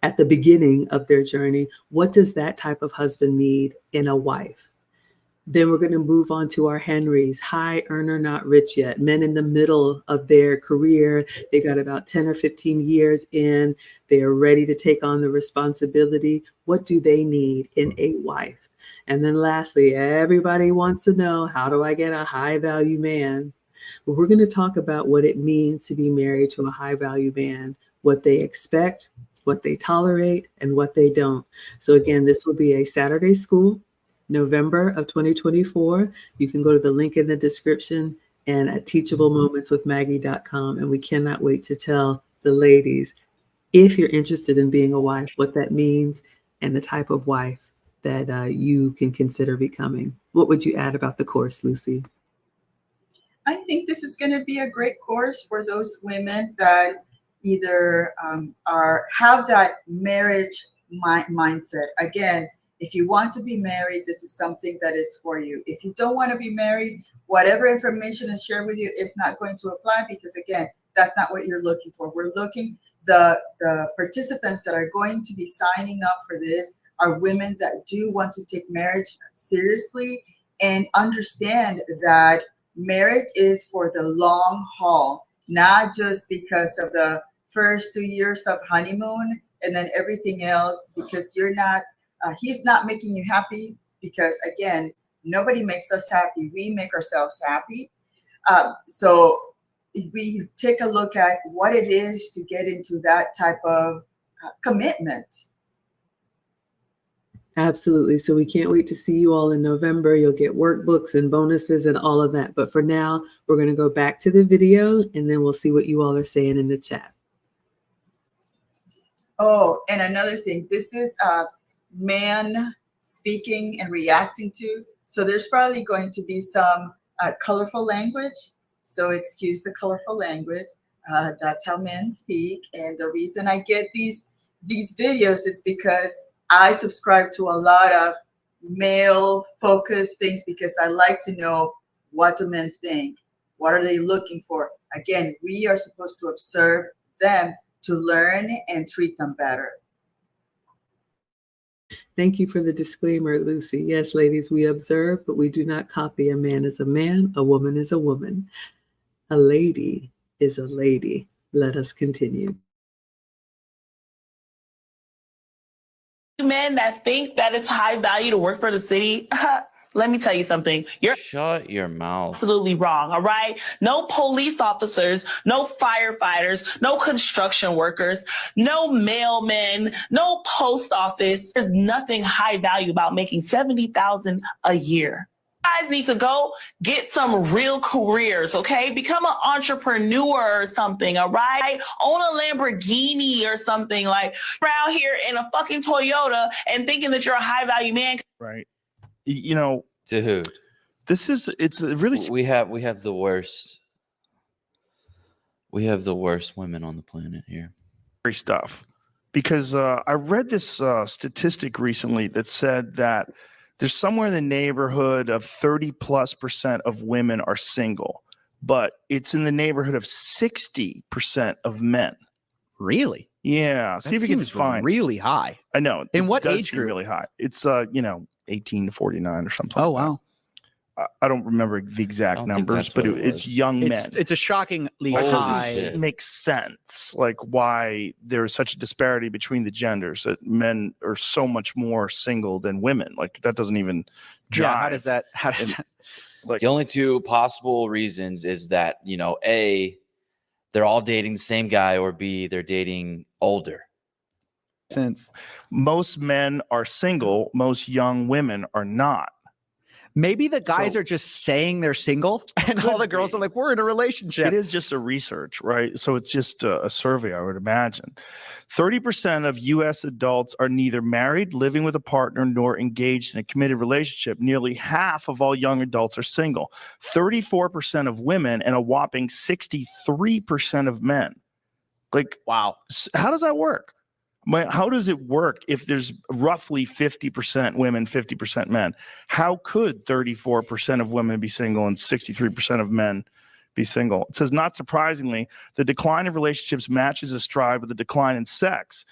at the beginning of their journey. What does that type of husband need in a wife? Then we're going to move on to our Henrys, high earner, not rich yet, men in the middle of their career. They got about 10 or 15 years in. They are ready to take on the responsibility. What do they need in a wife? And then lastly, everybody wants to know, how do I get a high value man? But we're going to talk about what it means to be married to a high value man, what they expect, what they tolerate, and what they don't. So again, this will be a Saturday school, November of 2024. You can go to the link in the description and at teachablemomentswithmaggie.com. And we cannot wait to tell the ladies if you're interested in being a wife, what that means, and the type of wife that you can consider becoming. What would you add about the course, Lucy? I think this is going to be a great course for those women that either have that marriage mindset. Again, if you want to be married, this is something that is for you. If you don't want to be married, whatever information is shared with you is not going to apply, because again, that's not what you're looking for. We're looking, the participants that are going to be signing up for this are women that do want to take marriage seriously and understand that marriage is for the long haul, not just because of the first 2 years of honeymoon and then everything else, because you're not, he's not making you happy, because again, nobody makes us happy. We make ourselves happy. So we take a look at what it is to get into that type of commitment. Absolutely. So we can't wait to see you all in November. You'll get workbooks and bonuses and all of that. But for now, we're going to go back to the video and then we'll see what you all are saying in the chat. Oh, and another thing, this is man speaking and reacting to. So there's probably going to be some colorful language. So excuse the colorful language. That's how men speak. And the reason I get these videos is because I subscribe to a lot of male-focused things, because I like to know, what do men think? What are they looking for? Again, we are supposed to observe them to learn and treat them better. Thank you for the disclaimer, Lucy. Yes, ladies, we observe, but we do not copy. A man is a man, a woman is a woman. A lady is a lady. Let us continue. Men that think that it's high value to work for the city, let me tell you something. You're Shut your mouth. absolutely wrong, all right? No police officers, no firefighters, no construction workers, no mailmen, no post office. There's nothing high value about making $70,000 a year. You guys need to go get some real careers, okay? Become an entrepreneur or something, all right? Own a Lamborghini or something, like around here in a fucking Toyota and thinking that you're a high value man. Right. You know, Dude, it's really we have the worst. We have the worst women on the planet here. scary stuff, because I read this statistic recently that said that there's somewhere in the neighborhood of 30+% of women are single, but it's in the neighborhood of 60% of men. Really? Yeah. See if you can find really high. I know. In it what does age seem group? really high. It's 18 to 49 or something. Oh, like that. wow. I don't remember the exact numbers, but it's young men. It's a shockingly It high. doesn't make sense, like why there's such a disparity between the genders, that men are so much more single than women. Like, that doesn't even jive. Yeah, how does that? Like, the only two possible reasons is that, A, they're all dating the same guy, or B, they're dating older. Since most men are single, most young women are not. Maybe the guys are just saying they're single, and all the girls are like, we're in a relationship. It is just a research, right? So it's just a survey, I would imagine. 30% of U.S. adults are neither married, living with a partner, nor engaged in a committed relationship. Nearly half of all young adults are single. 34% of women, and a whopping 63% of men. Like, wow. How does that work? How does it work if there's roughly 50% women, 50% men? How could 34% of women be single and 63% of men be single? It says, not surprisingly, the decline of relationships matches a stride with the decline in sex.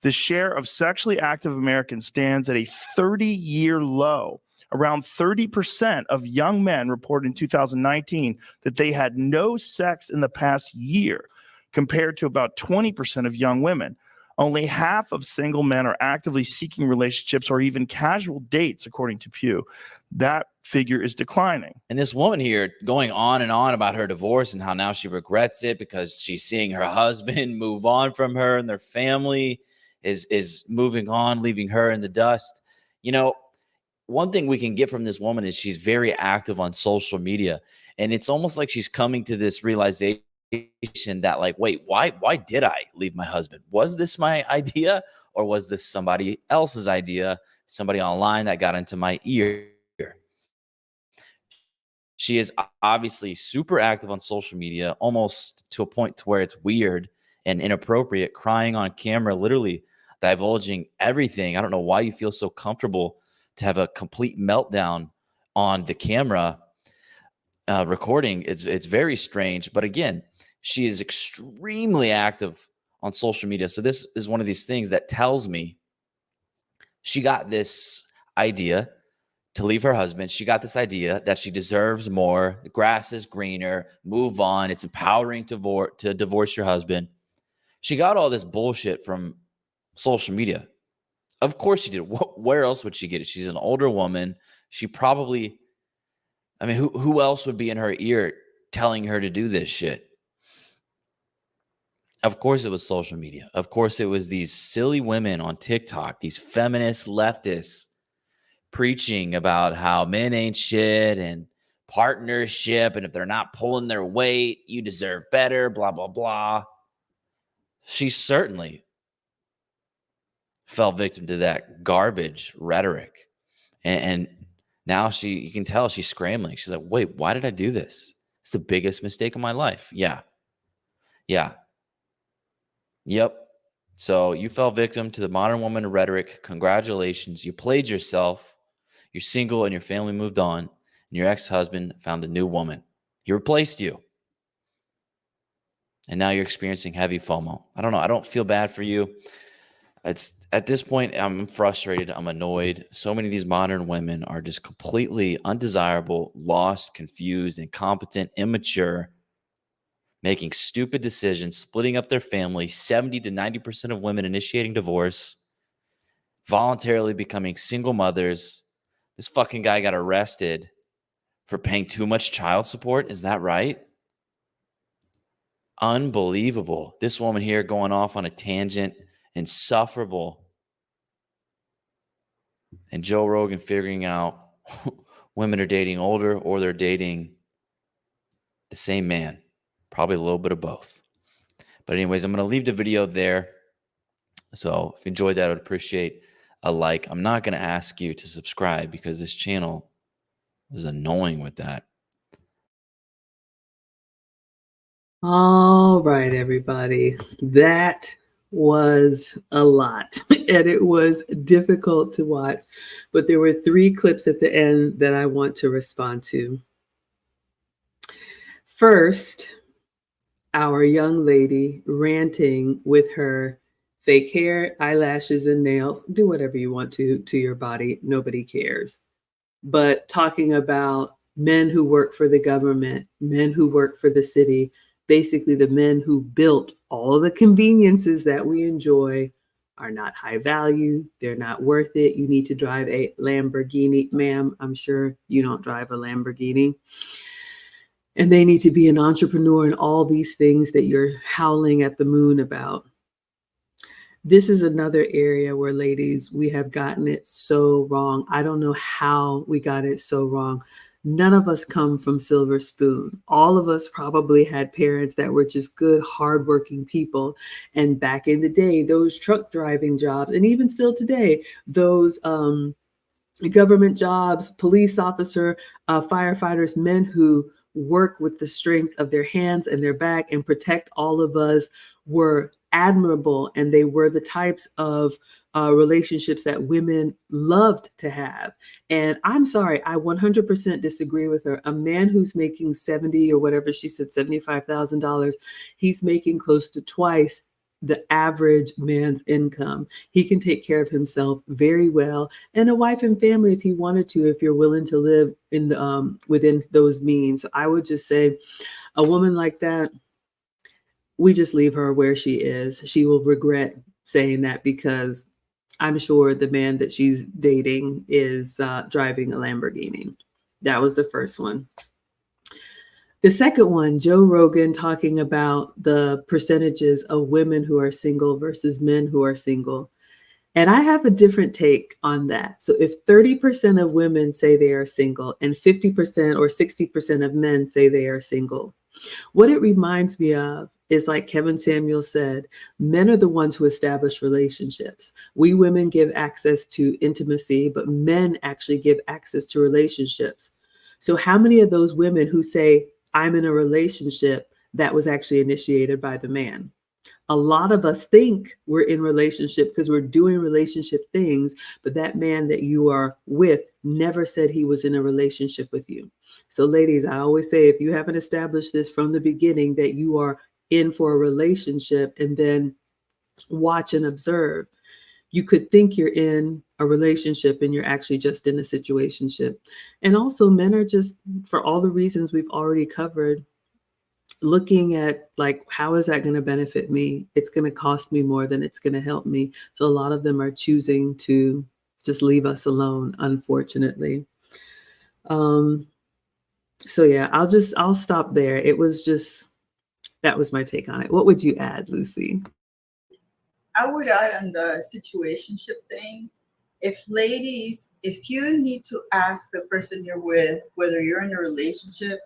The share of sexually active Americans stands at a 30-year low. Around 30% of young men reported in 2019 that they had no sex in the past year, compared to about 20% of young women. Only half of single men are actively seeking relationships or even casual dates, according to Pew. That figure is declining. And this woman here going on and on about her divorce and how now she regrets it because she's seeing her husband move on from her, and their family is moving on, leaving her in the dust. One thing we can get from this woman is she's very active on social media. And it's almost like she's coming to this realization that like, wait, why did I leave my husband? Was this my idea, or was this somebody else's idea? Somebody online that got into my ear. She is obviously super active on social media, almost to a point to where it's weird and inappropriate, crying on camera, literally divulging everything. I don't know why you feel so comfortable to have a complete meltdown on the camera recording. It's very strange. But again, she is extremely active on social media. So this is one of these things that tells me she got this idea to leave her husband. She got this idea that she deserves more. The grass is greener. Move on. It's empowering to divorce your husband. She got all this bullshit from social media. Of course she did. Where else would she get it? She's an older woman. She probably, I mean, who else would be in her ear telling her to do this shit? Of course it was social media. Of course it was these silly women on TikTok, these feminist leftists preaching about how men ain't shit and partnership, and if they're not pulling their weight, you deserve better, blah, blah, blah. She certainly fell victim to that garbage rhetoric. And now you can tell she's scrambling. She's like, wait, why did I do this? It's the biggest mistake of my life. Yeah. Yep. So you fell victim to the modern woman rhetoric. Congratulations. You played yourself. You're single and your family moved on, and your ex-husband found a new woman. He replaced you. And now you're experiencing heavy FOMO. I don't know. I don't feel bad for you. It's at this point, I'm frustrated. I'm annoyed. So many of these modern women are just completely undesirable, lost, confused, incompetent, immature, making stupid decisions, splitting up their family, 70 to 90% of women initiating divorce, voluntarily becoming single mothers. This fucking guy got arrested for paying too much child support. Is that right? Unbelievable. This woman here going off on a tangent, insufferable. And Joe Rogan figuring out women are dating older or they're dating the same man. Probably a little bit of both. But anyways, I'm going to leave the video there. So if you enjoyed that, I would appreciate a like. I'm not going to ask you to subscribe because this channel is annoying with that. All right, everybody. That was a lot and it was difficult to watch, but there were 3 clips at the end that I want to respond to. First, our young lady ranting with her fake hair, eyelashes, and nails. Do whatever you want to your body. Nobody cares. But talking about men who work for the government, men who work for the city, basically the men who built all of the conveniences that we enjoy are not high value. They're not worth it. You need to drive a Lamborghini. Ma'am, I'm sure you don't drive a Lamborghini. And they need to be an entrepreneur and all these things that you're howling at the moon about. This is another area where, ladies, we have gotten it so wrong. I don't know how we got it so wrong. None of us come from silver spoon. All of us probably had parents that were just good, hardworking people. And back in the day, those truck driving jobs, and even still today, those government jobs, police officer, firefighters, men who work with the strength of their hands and their back and protect all of us were admirable. And they were the types of relationships that women loved to have. And I'm sorry, I 100% disagree with her. A man who's making 70 or whatever she said, $75,000, he's making close to twice the average man's income. He can take care of himself very well, and a wife and family if he wanted to, if you're willing to live in the within those means. So I would just say a woman like that, we just leave her where she is. She will regret saying that because I'm sure the man that she's dating is driving a Lamborghini. That was the first one. The second one, Joe Rogan talking about the percentages of women who are single versus men who are single. And I have a different take on that. So if 30% of women say they are single and 50% or 60% of men say they are single, What it reminds me of is, like Kevin Samuel said, men are the ones who establish relationships. We women give access to intimacy, but men actually give access to relationships. So how many of those women who say, I'm in a relationship, that was actually initiated by the man? A lot of us think we're in relationship because we're doing relationship things, but that man that you are with never said he was in a relationship with you. So ladies, I always say, if you haven't established this from the beginning, that you are in for a relationship, and then watch and observe, you could think you're in a relationship and you're actually just in a situationship. And also, men are just, for all the reasons we've already covered, looking at like, how is that going to benefit me? It's going to cost me more than it's going to help me. So a lot of them are choosing to just leave us alone, unfortunately. So yeah, I'll stop there. That was my take on it. What would you add, Lucy? I would add on the situationship thing. If ladies, if you need to ask the person you're with whether you're in a relationship,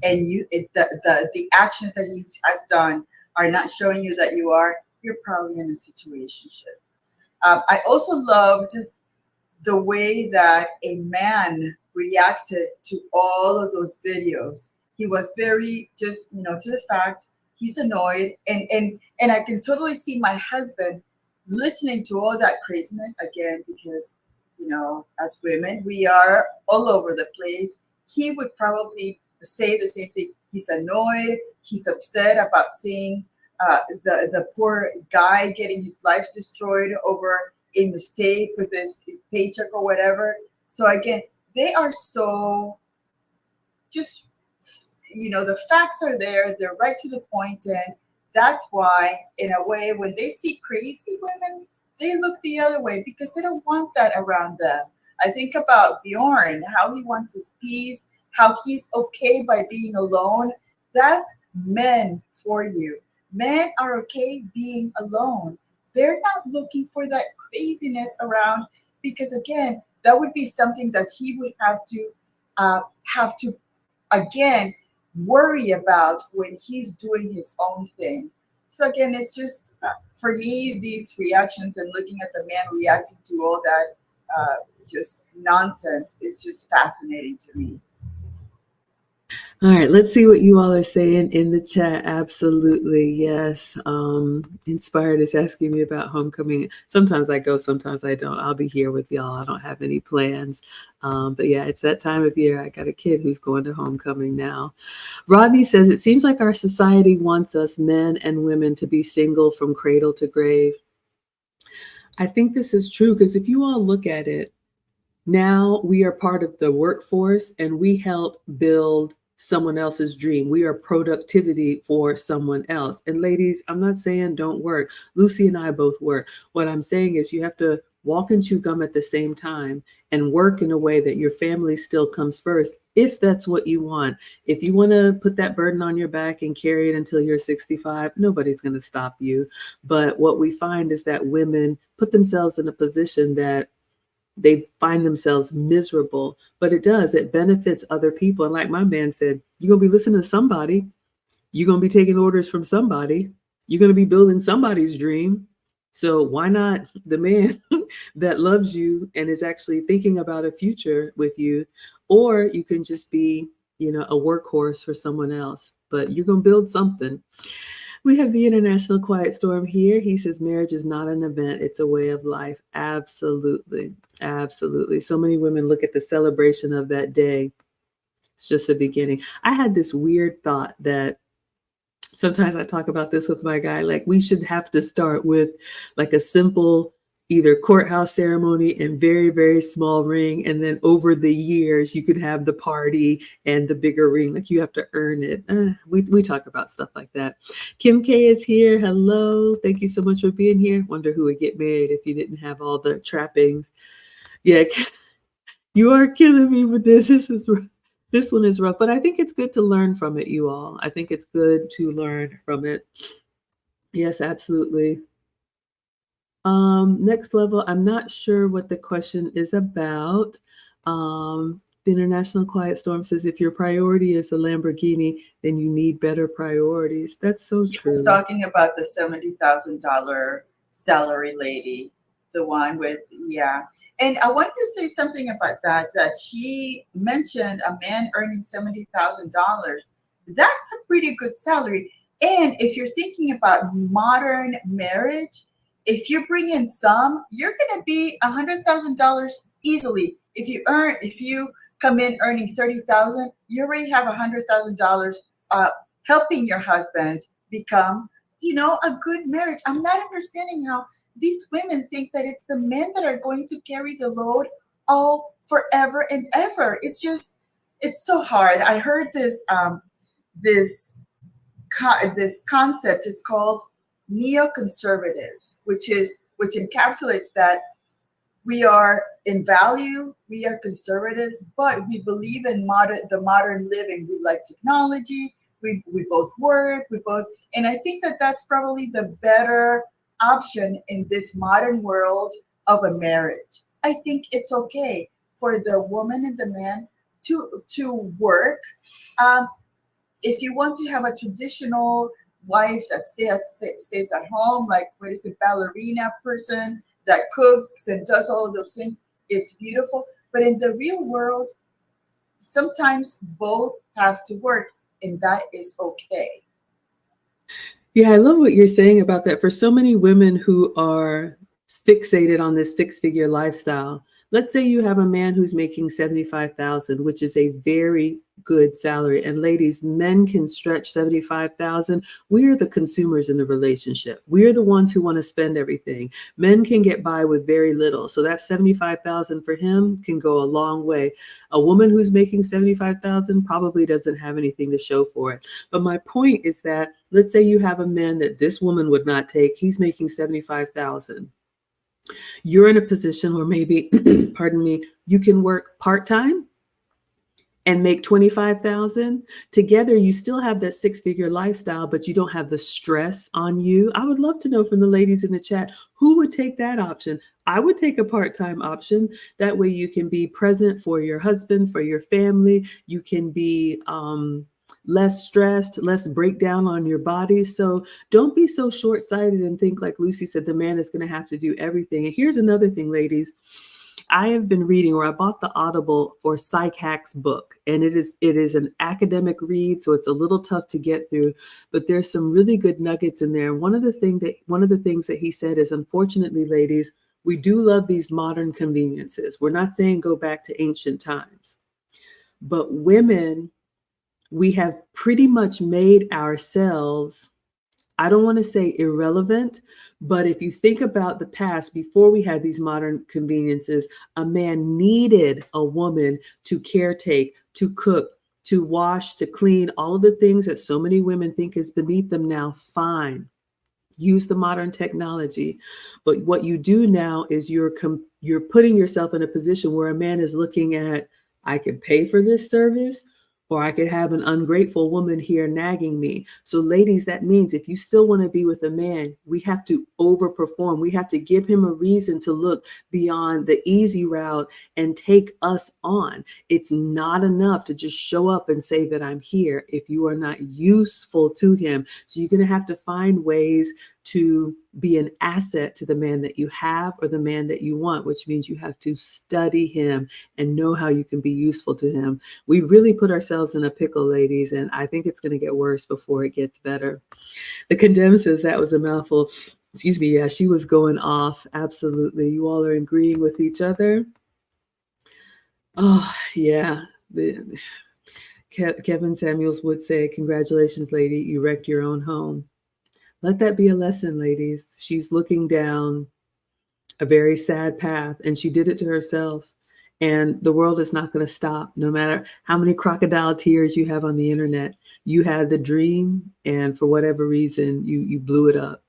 and the actions that he has done are not showing you that you are, you're probably in a situationship. I also loved the way that a man reacted to all of those videos. He was very just, to the fact, he's annoyed, and I can totally see my husband listening to all that craziness again, because as women, we are all over the place. He would probably say the same thing. He's annoyed. He's upset about seeing the poor guy getting his life destroyed over a mistake with his paycheck or whatever. So again, they are so just, the facts are there. They're right to the point, and that's why, in a way, when they see crazy women, they look the other way because they don't want that around them. I think about Bjorn, how he wants his peace, how he's okay by being alone. That's men for you. Men are okay being alone. They're not looking for that craziness around, because again, that would be something that he would have to again worry about when he's doing his own thing. So again, it's just for me, these reactions and looking at the man reacting to all that just nonsense is just fascinating to me. All right, let's see what you all are saying in the chat. Absolutely, yes. Inspired is asking me about homecoming. Sometimes I go, sometimes I don't. I'll be here with y'all. I don't have any plans. But yeah, it's that time of year. I got a kid who's going to homecoming now. Rodney says, it seems like our society wants us, men and women, to be single from cradle to grave. I think this is true, because if you all look at it, now we are part of the workforce and we help build someone else's dream. We are productivity for someone else. And ladies, I'm not saying don't work. Lucy and I both work. What I'm saying is you have to walk and chew gum at the same time and work in a way that your family still comes first, if that's what you want. If you want to put that burden on your back and carry it until you're 65, nobody's going to stop you. But what we find is that women put themselves in a position that they find themselves miserable, but it benefits other people. And like my man said, you're going to be listening to somebody. You're going to be taking orders from somebody. You're going to be building somebody's dream. So why not the man that loves you and is actually thinking about a future with you? Or you can just be, a workhorse for someone else, but you're going to build something. We have the International Quiet Storm here. He says, marriage is not an event, it's a way of life. Absolutely. Absolutely. So many women look at the celebration of that day. It's just the beginning. I had this weird thought that sometimes I talk about this with my guy, like we should have to start with like a simple either courthouse ceremony and very, very small ring. And then over the years, you could have the party and the bigger ring. Like you have to earn it. We talk about stuff like that. Kim K is here. Hello. Thank you so much for being here. Wonder who would get married if you didn't have all the trappings. Yeah, you are killing me with this. This one is rough, but I think it's good to learn from it, you all. I think it's good to learn from it. Yes, absolutely. Next level, I'm not sure what the question is about. The International Quiet Storm says, if your priority is a Lamborghini, then you need better priorities. That's so She was true. talking about the $70,000 salary lady, the one with, yeah. And I wanted to say something about that she mentioned a man earning $70,000. That's a pretty good salary. And if you're thinking about modern marriage, if you bring in some, you're going to be $100,000 easily. If you come in earning 30,000, you already have $100,000 helping your husband become, a good marriage. I'm not understanding how these women think that it's the men that are going to carry the load all forever and ever. It's so hard. I heard this concept. It's called neoconservatives, which encapsulates that we are in value, we are conservatives, but we believe in the modern living. We like technology. We both work. And I think that that's probably the better option in this modern world of a marriage. I think it's okay for the woman and the man to work. If you want to have a traditional wife that stays at home, like what is the ballerina person that cooks and does all of those things, it's beautiful. But in the real world, sometimes both have to work, and that is okay. Yeah, I love what you're saying about that. For so many women who are fixated on this six-figure lifestyle, let's say you have a man who's making $75,000, which is a very good salary. And ladies, men can stretch $75,000. We are the consumers in the relationship. We are the ones who want to spend everything. Men can get by with very little. So that $75,000 for him can go a long way. A woman who's making $75,000 probably doesn't have anything to show for it. But my point is that let's say you have a man that this woman would not take. He's making $75,000. You're in a position where maybe, pardon me, you can work part-time and make $25,000. Together, you still have that six-figure lifestyle, but you don't have the stress on you. I would love to know from the ladies in the chat, who would take that option? I would take a part-time option. That way you can be present for your husband, for your family. You can be less stressed, less breakdown on your body. So don't be so short-sighted and think, like Lucy said, the man is going to have to do everything. And here's another thing, ladies. I have been reading, or I bought the Audible for Psych Hack's book, and it is an academic read, so it's a little tough to get through, but there's some really good nuggets in there. One of the things that he said is, unfortunately, ladies, we do love these modern conveniences. We're not saying go back to ancient times, but women, we have pretty much made ourselves, I don't want to say irrelevant, but if you think about the past, before we had these modern conveniences, a man needed a woman to caretake, to cook, to wash, to clean, all of the things that so many women think is beneath them now. Fine. Use the modern technology. But what you do now is you're putting yourself in a position where a man is looking at, I can pay for this service, or I could have an ungrateful woman here nagging me. So ladies, that means if you still want to be with a man, we have to overperform. We have to give him a reason to look beyond the easy route and take us on. It's not enough to just show up and say that I'm here if you are not useful to him. So you're going to have to find ways to be an asset to the man that you have or the man that you want, which means you have to study him and know how you can be useful to him. We really put ourselves in a pickle, ladies, and I think it's going to get worse before it gets better. The Condemned says that was a mouthful. Excuse me. Yeah, she was going off. Absolutely. You all are agreeing with each other. Oh, yeah. Kevin Samuels would say, congratulations, lady. You wrecked your own home. Let that be a lesson, ladies. She's looking down a very sad path, and she did it to herself. And the world is not going to stop, no matter how many crocodile tears you have on the internet. You had the dream, and for whatever reason, you blew it up.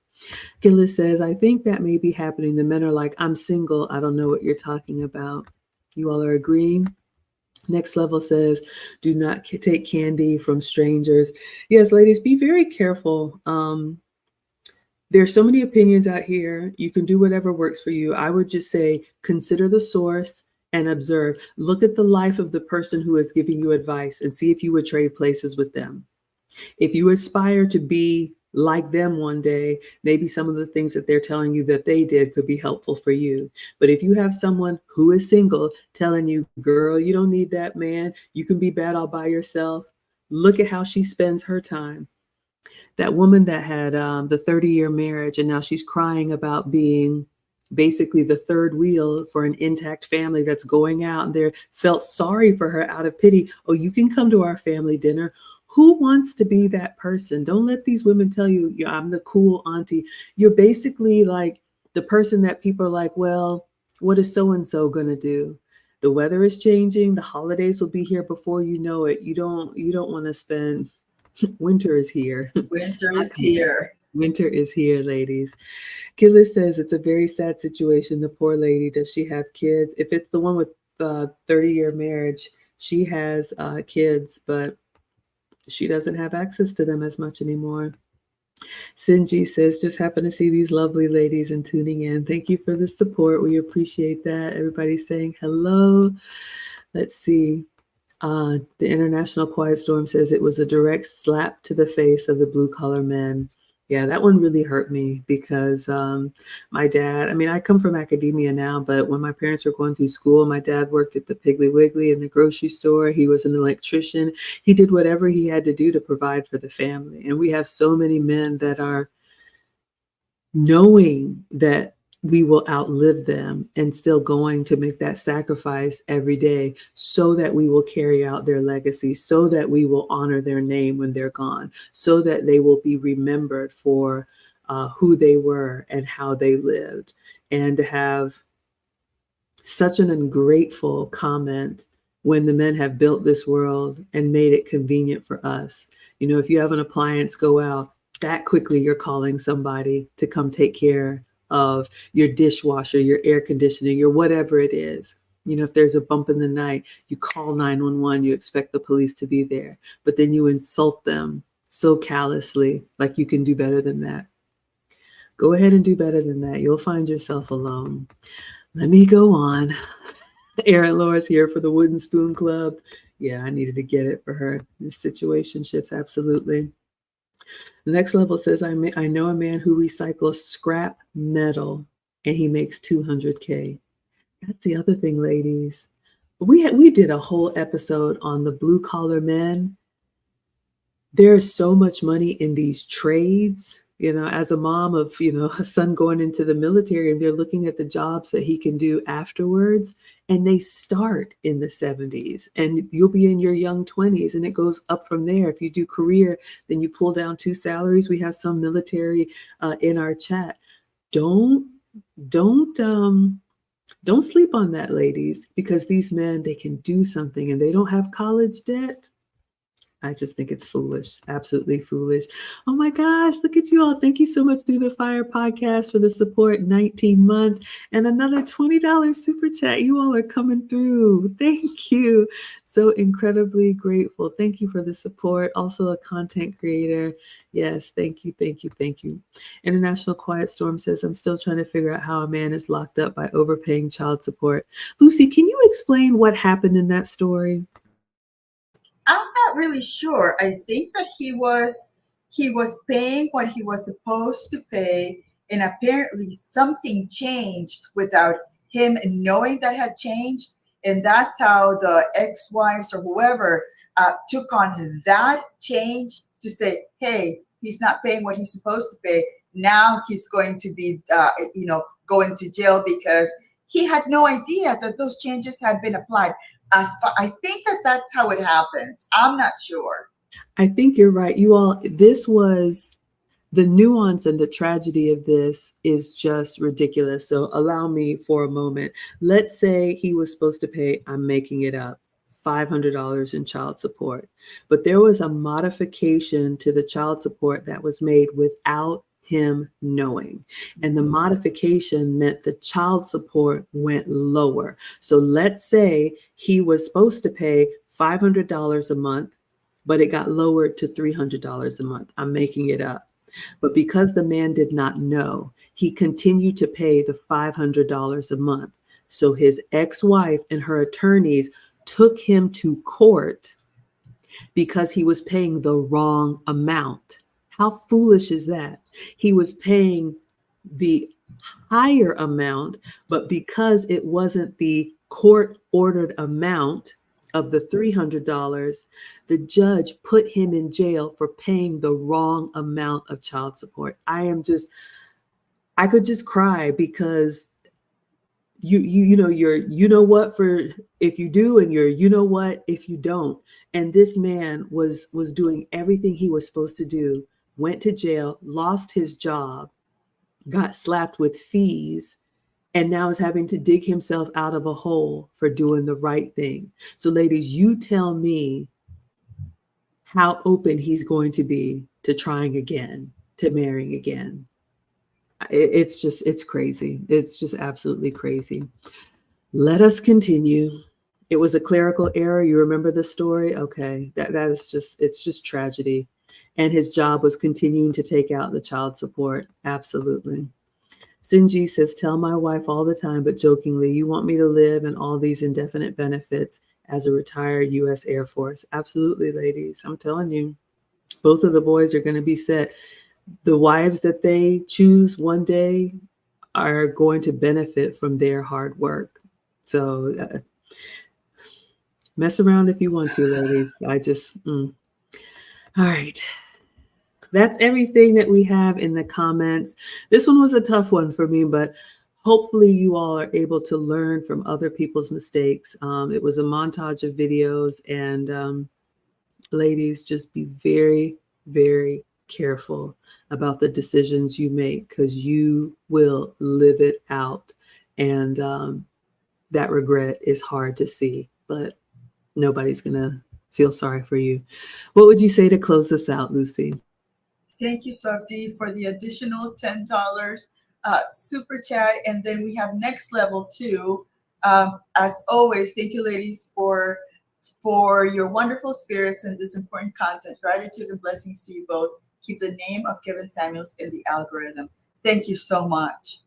Gillis says, I think that may be happening. The men are like, I'm single. I don't know what you're talking about. You all are agreeing? Next Level says, do not take candy from strangers. Yes, ladies, be very careful. There's so many opinions out here. You can do whatever works for you. I would just say, consider the source and observe. Look at the life of the person who is giving you advice and see if you would trade places with them. If you aspire to be like them one day, maybe some of the things that they're telling you that they did could be helpful for you. But if you have someone who is single telling you, girl, you don't need that man, you can be bad all by yourself, look at how she spends her time. That woman that had the 30-year marriage, and now she's crying about being basically the third wheel for an intact family that's going out, and they felt sorry for her out of pity. Oh, you can come to our family dinner. Who wants to be that person? Don't let these women tell you, yeah, I'm the cool auntie. You're basically like the person that people are like, well, what is so-and-so going to do? The weather is changing. The holidays will be here before you know it. You don't want to spend. Winter is here. Winter is here. Winter is here, ladies. Killa says it's a very sad situation. The poor lady, does she have kids? If it's the one with 30-year marriage, she has kids, but she doesn't have access to them as much anymore. Sinji says, just happen to see these lovely ladies and tuning in. Thank you for the support. We appreciate that. Everybody's saying hello. Let's see. The International Quiet Storm says it was a direct slap to the face of the blue collar men. Yeah, that one really hurt me because my dad, I mean, I come from academia now, but when my parents were going through school, my dad worked at the Piggly Wiggly in the grocery store. He was an electrician. He did whatever he had to do to provide for the family. And we have so many men that are knowing that we will outlive them and still going to make that sacrifice every day so that we will carry out their legacy, so that we will honor their name when they're gone, so that they will be remembered for who they were and how they lived. And to have such an ungrateful comment when the men have built this world and made it convenient for us. You know, if you have an appliance go out, that quickly you're calling somebody to come take care of your dishwasher, your air conditioning, your whatever it is. You know, if there's a bump in the night, you call 911, you expect the police to be there, but then you insult them so callously, like you can do better than that. Go ahead and do better than that. You'll find yourself alone. Let me go on. Erin Laura's here for the Wooden Spoon Club. Yeah, I needed to get it for her. These situationships, absolutely. The next level says, I know a man who recycles scrap metal and he makes $200K. That's the other thing, ladies. We did a whole episode on the blue collar men. There's so much money in these trades. You know, as a mom of, you know, a son going into the military, and they're looking at the jobs that he can do afterwards, and they start in the 70s, and you'll be in your young 20s, and it goes up from there. If you do career, then you pull down 2 salaries. We have some military in our chat. Don't sleep on that, ladies, because these men, they can do something, and they don't have college debt. I just think it's foolish, absolutely foolish. Oh my gosh, look at you all. Thank you so much, Through the Fire podcast, for the support, 19 months, and another $20 super chat. You all are coming through. Thank you. So incredibly grateful. Thank you for the support. Also a content creator. Yes, thank you, thank you, thank you. International Quiet Storm says, I'm still trying to figure out how a man is locked up by overpaying child support. Lucy, can you explain what happened in that story? I'm not really sure. I think that he was paying what he was supposed to pay, and apparently something changed without him knowing that had changed, and that's how the ex-wives or whoever took on that change to say, hey, he's not paying what he's supposed to pay. Now he's going to be, going to jail because he had no idea that those changes had been applied. I think that's how it happened. I'm not sure. I think you're right. You all, this was the nuance, and the tragedy of this is just ridiculous. So allow me for a moment. Let's say he was supposed to pay, I'm making it up, $500 in child support, but there was a modification to the child support that was made without him knowing. And the modification meant the child support went lower. So let's say he was supposed to pay $500 a month, but it got lowered to $300 a month. I'm making it up. But because the man did not know, he continued to pay the $500 a month. So his ex-wife and her attorneys took him to court because he was paying the wrong amount. How foolish is that? He was paying the higher amount, but because it wasn't the court ordered amount of the $300, the judge put him in jail for paying the wrong amount of child support. I could just cry because you're what for if you do, and you're what if you don't. And this man was doing everything he was supposed to do, went to jail, lost his job, got slapped with fees, and now is having to dig himself out of a hole for doing the right thing. So ladies, you tell me how open he's going to be to trying again, to marrying again. It's crazy. It's just absolutely crazy. Let us continue. It was a clerical error. You remember the story? Okay. That is just, it's just tragedy. And his job was continuing to take out the child support. Absolutely. Sinji says, tell my wife all the time, but jokingly, you want me to live in all these indefinite benefits as a retired U.S. Air Force. Absolutely, ladies. I'm telling you, both of the boys are going to be set. The wives that they choose one day are going to benefit from their hard work. So mess around if you want to, ladies. All right. That's everything that we have in the comments. This one was a tough one for me, but hopefully you all are able to learn from other people's mistakes. It was a montage of videos, and ladies, just be very, very careful about the decisions you make, because you will live it out. And that regret is hard to see, but nobody's going to feel sorry for you. What would you say to close this out, Lucy? Thank you, Softy, for the additional $10 super chat. And then we have next level too. As always, thank you, ladies, for your wonderful spirits and this important content. Gratitude and blessings to you both. Keep the name of Kevin Samuels in the algorithm. Thank you so much.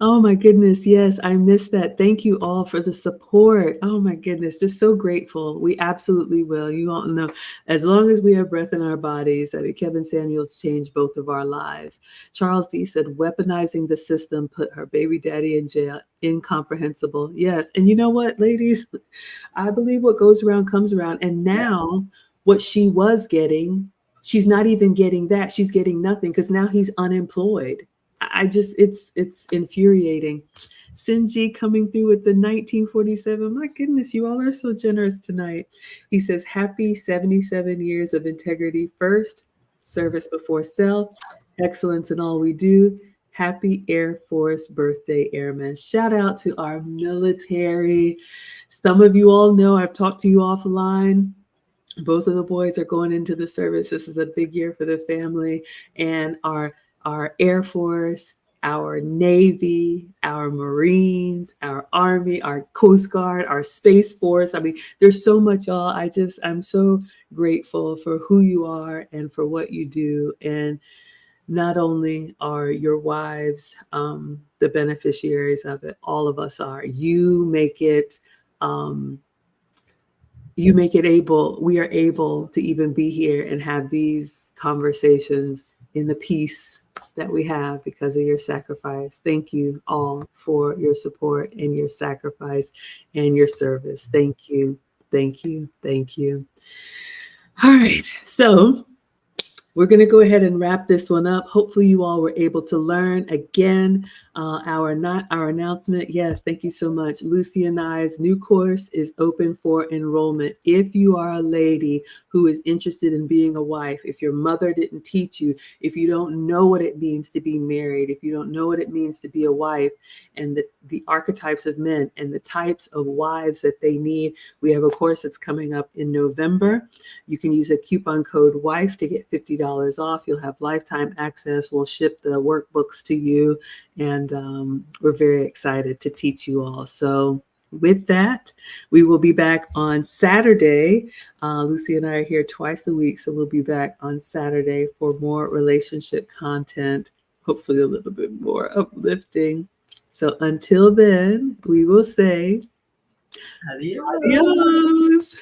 Oh my goodness. Yes, I missed that. Thank you all for the support. Oh my goodness. Just so grateful. We absolutely will. You all know, as long as we have breath in our bodies, I mean, Kevin Samuels changed both of our lives. Charles D said, weaponizing the system put her baby daddy in jail. Incomprehensible. Yes. And you know what, ladies? I believe what goes around comes around. And now what she was getting, she's not even getting that. She's getting nothing because now he's unemployed. It's infuriating. Sinji coming through with the 1947. My goodness, you all are so generous tonight. He says, happy 77 years of integrity first, service before self, excellence in all we do. Happy Air Force birthday, Airmen. Shout out to our military. Some of you all know I've talked to you offline. Both of the boys are going into the service. This is a big year for the family, and our Air Force, our Navy, our Marines, our Army, our Coast Guard, our Space Force. I mean, there's so much, y'all. I'm so grateful for who you are and for what you do. And not only are your wives the beneficiaries of it, all of us are. You make it we are able to even be here and have these conversations in the peace that we have because of your sacrifice. Thank you all for your support and your sacrifice and your service. Thank you. Thank you. Thank you. All right. So we're going to go ahead and wrap this one up. Hopefully you all were able to learn. Again, our announcement. Yes, thank you so much. Lucy and I's new course is open for enrollment. If you are a lady who is interested in being a wife, if your mother didn't teach you, if you don't know what it means to be married, if you don't know what it means to be a wife, and the archetypes of men and the types of wives that they need, we have a course that's coming up in November. You can use a coupon code WIFE to get $50 off. You'll have lifetime access. We'll ship the workbooks to you, and we're very excited to teach you all. So with that, we will be back on Saturday. Lucy and I are here twice a week, so we'll be back on Saturday for more relationship content, hopefully a little bit more uplifting. So until then, we will say Adios. adios.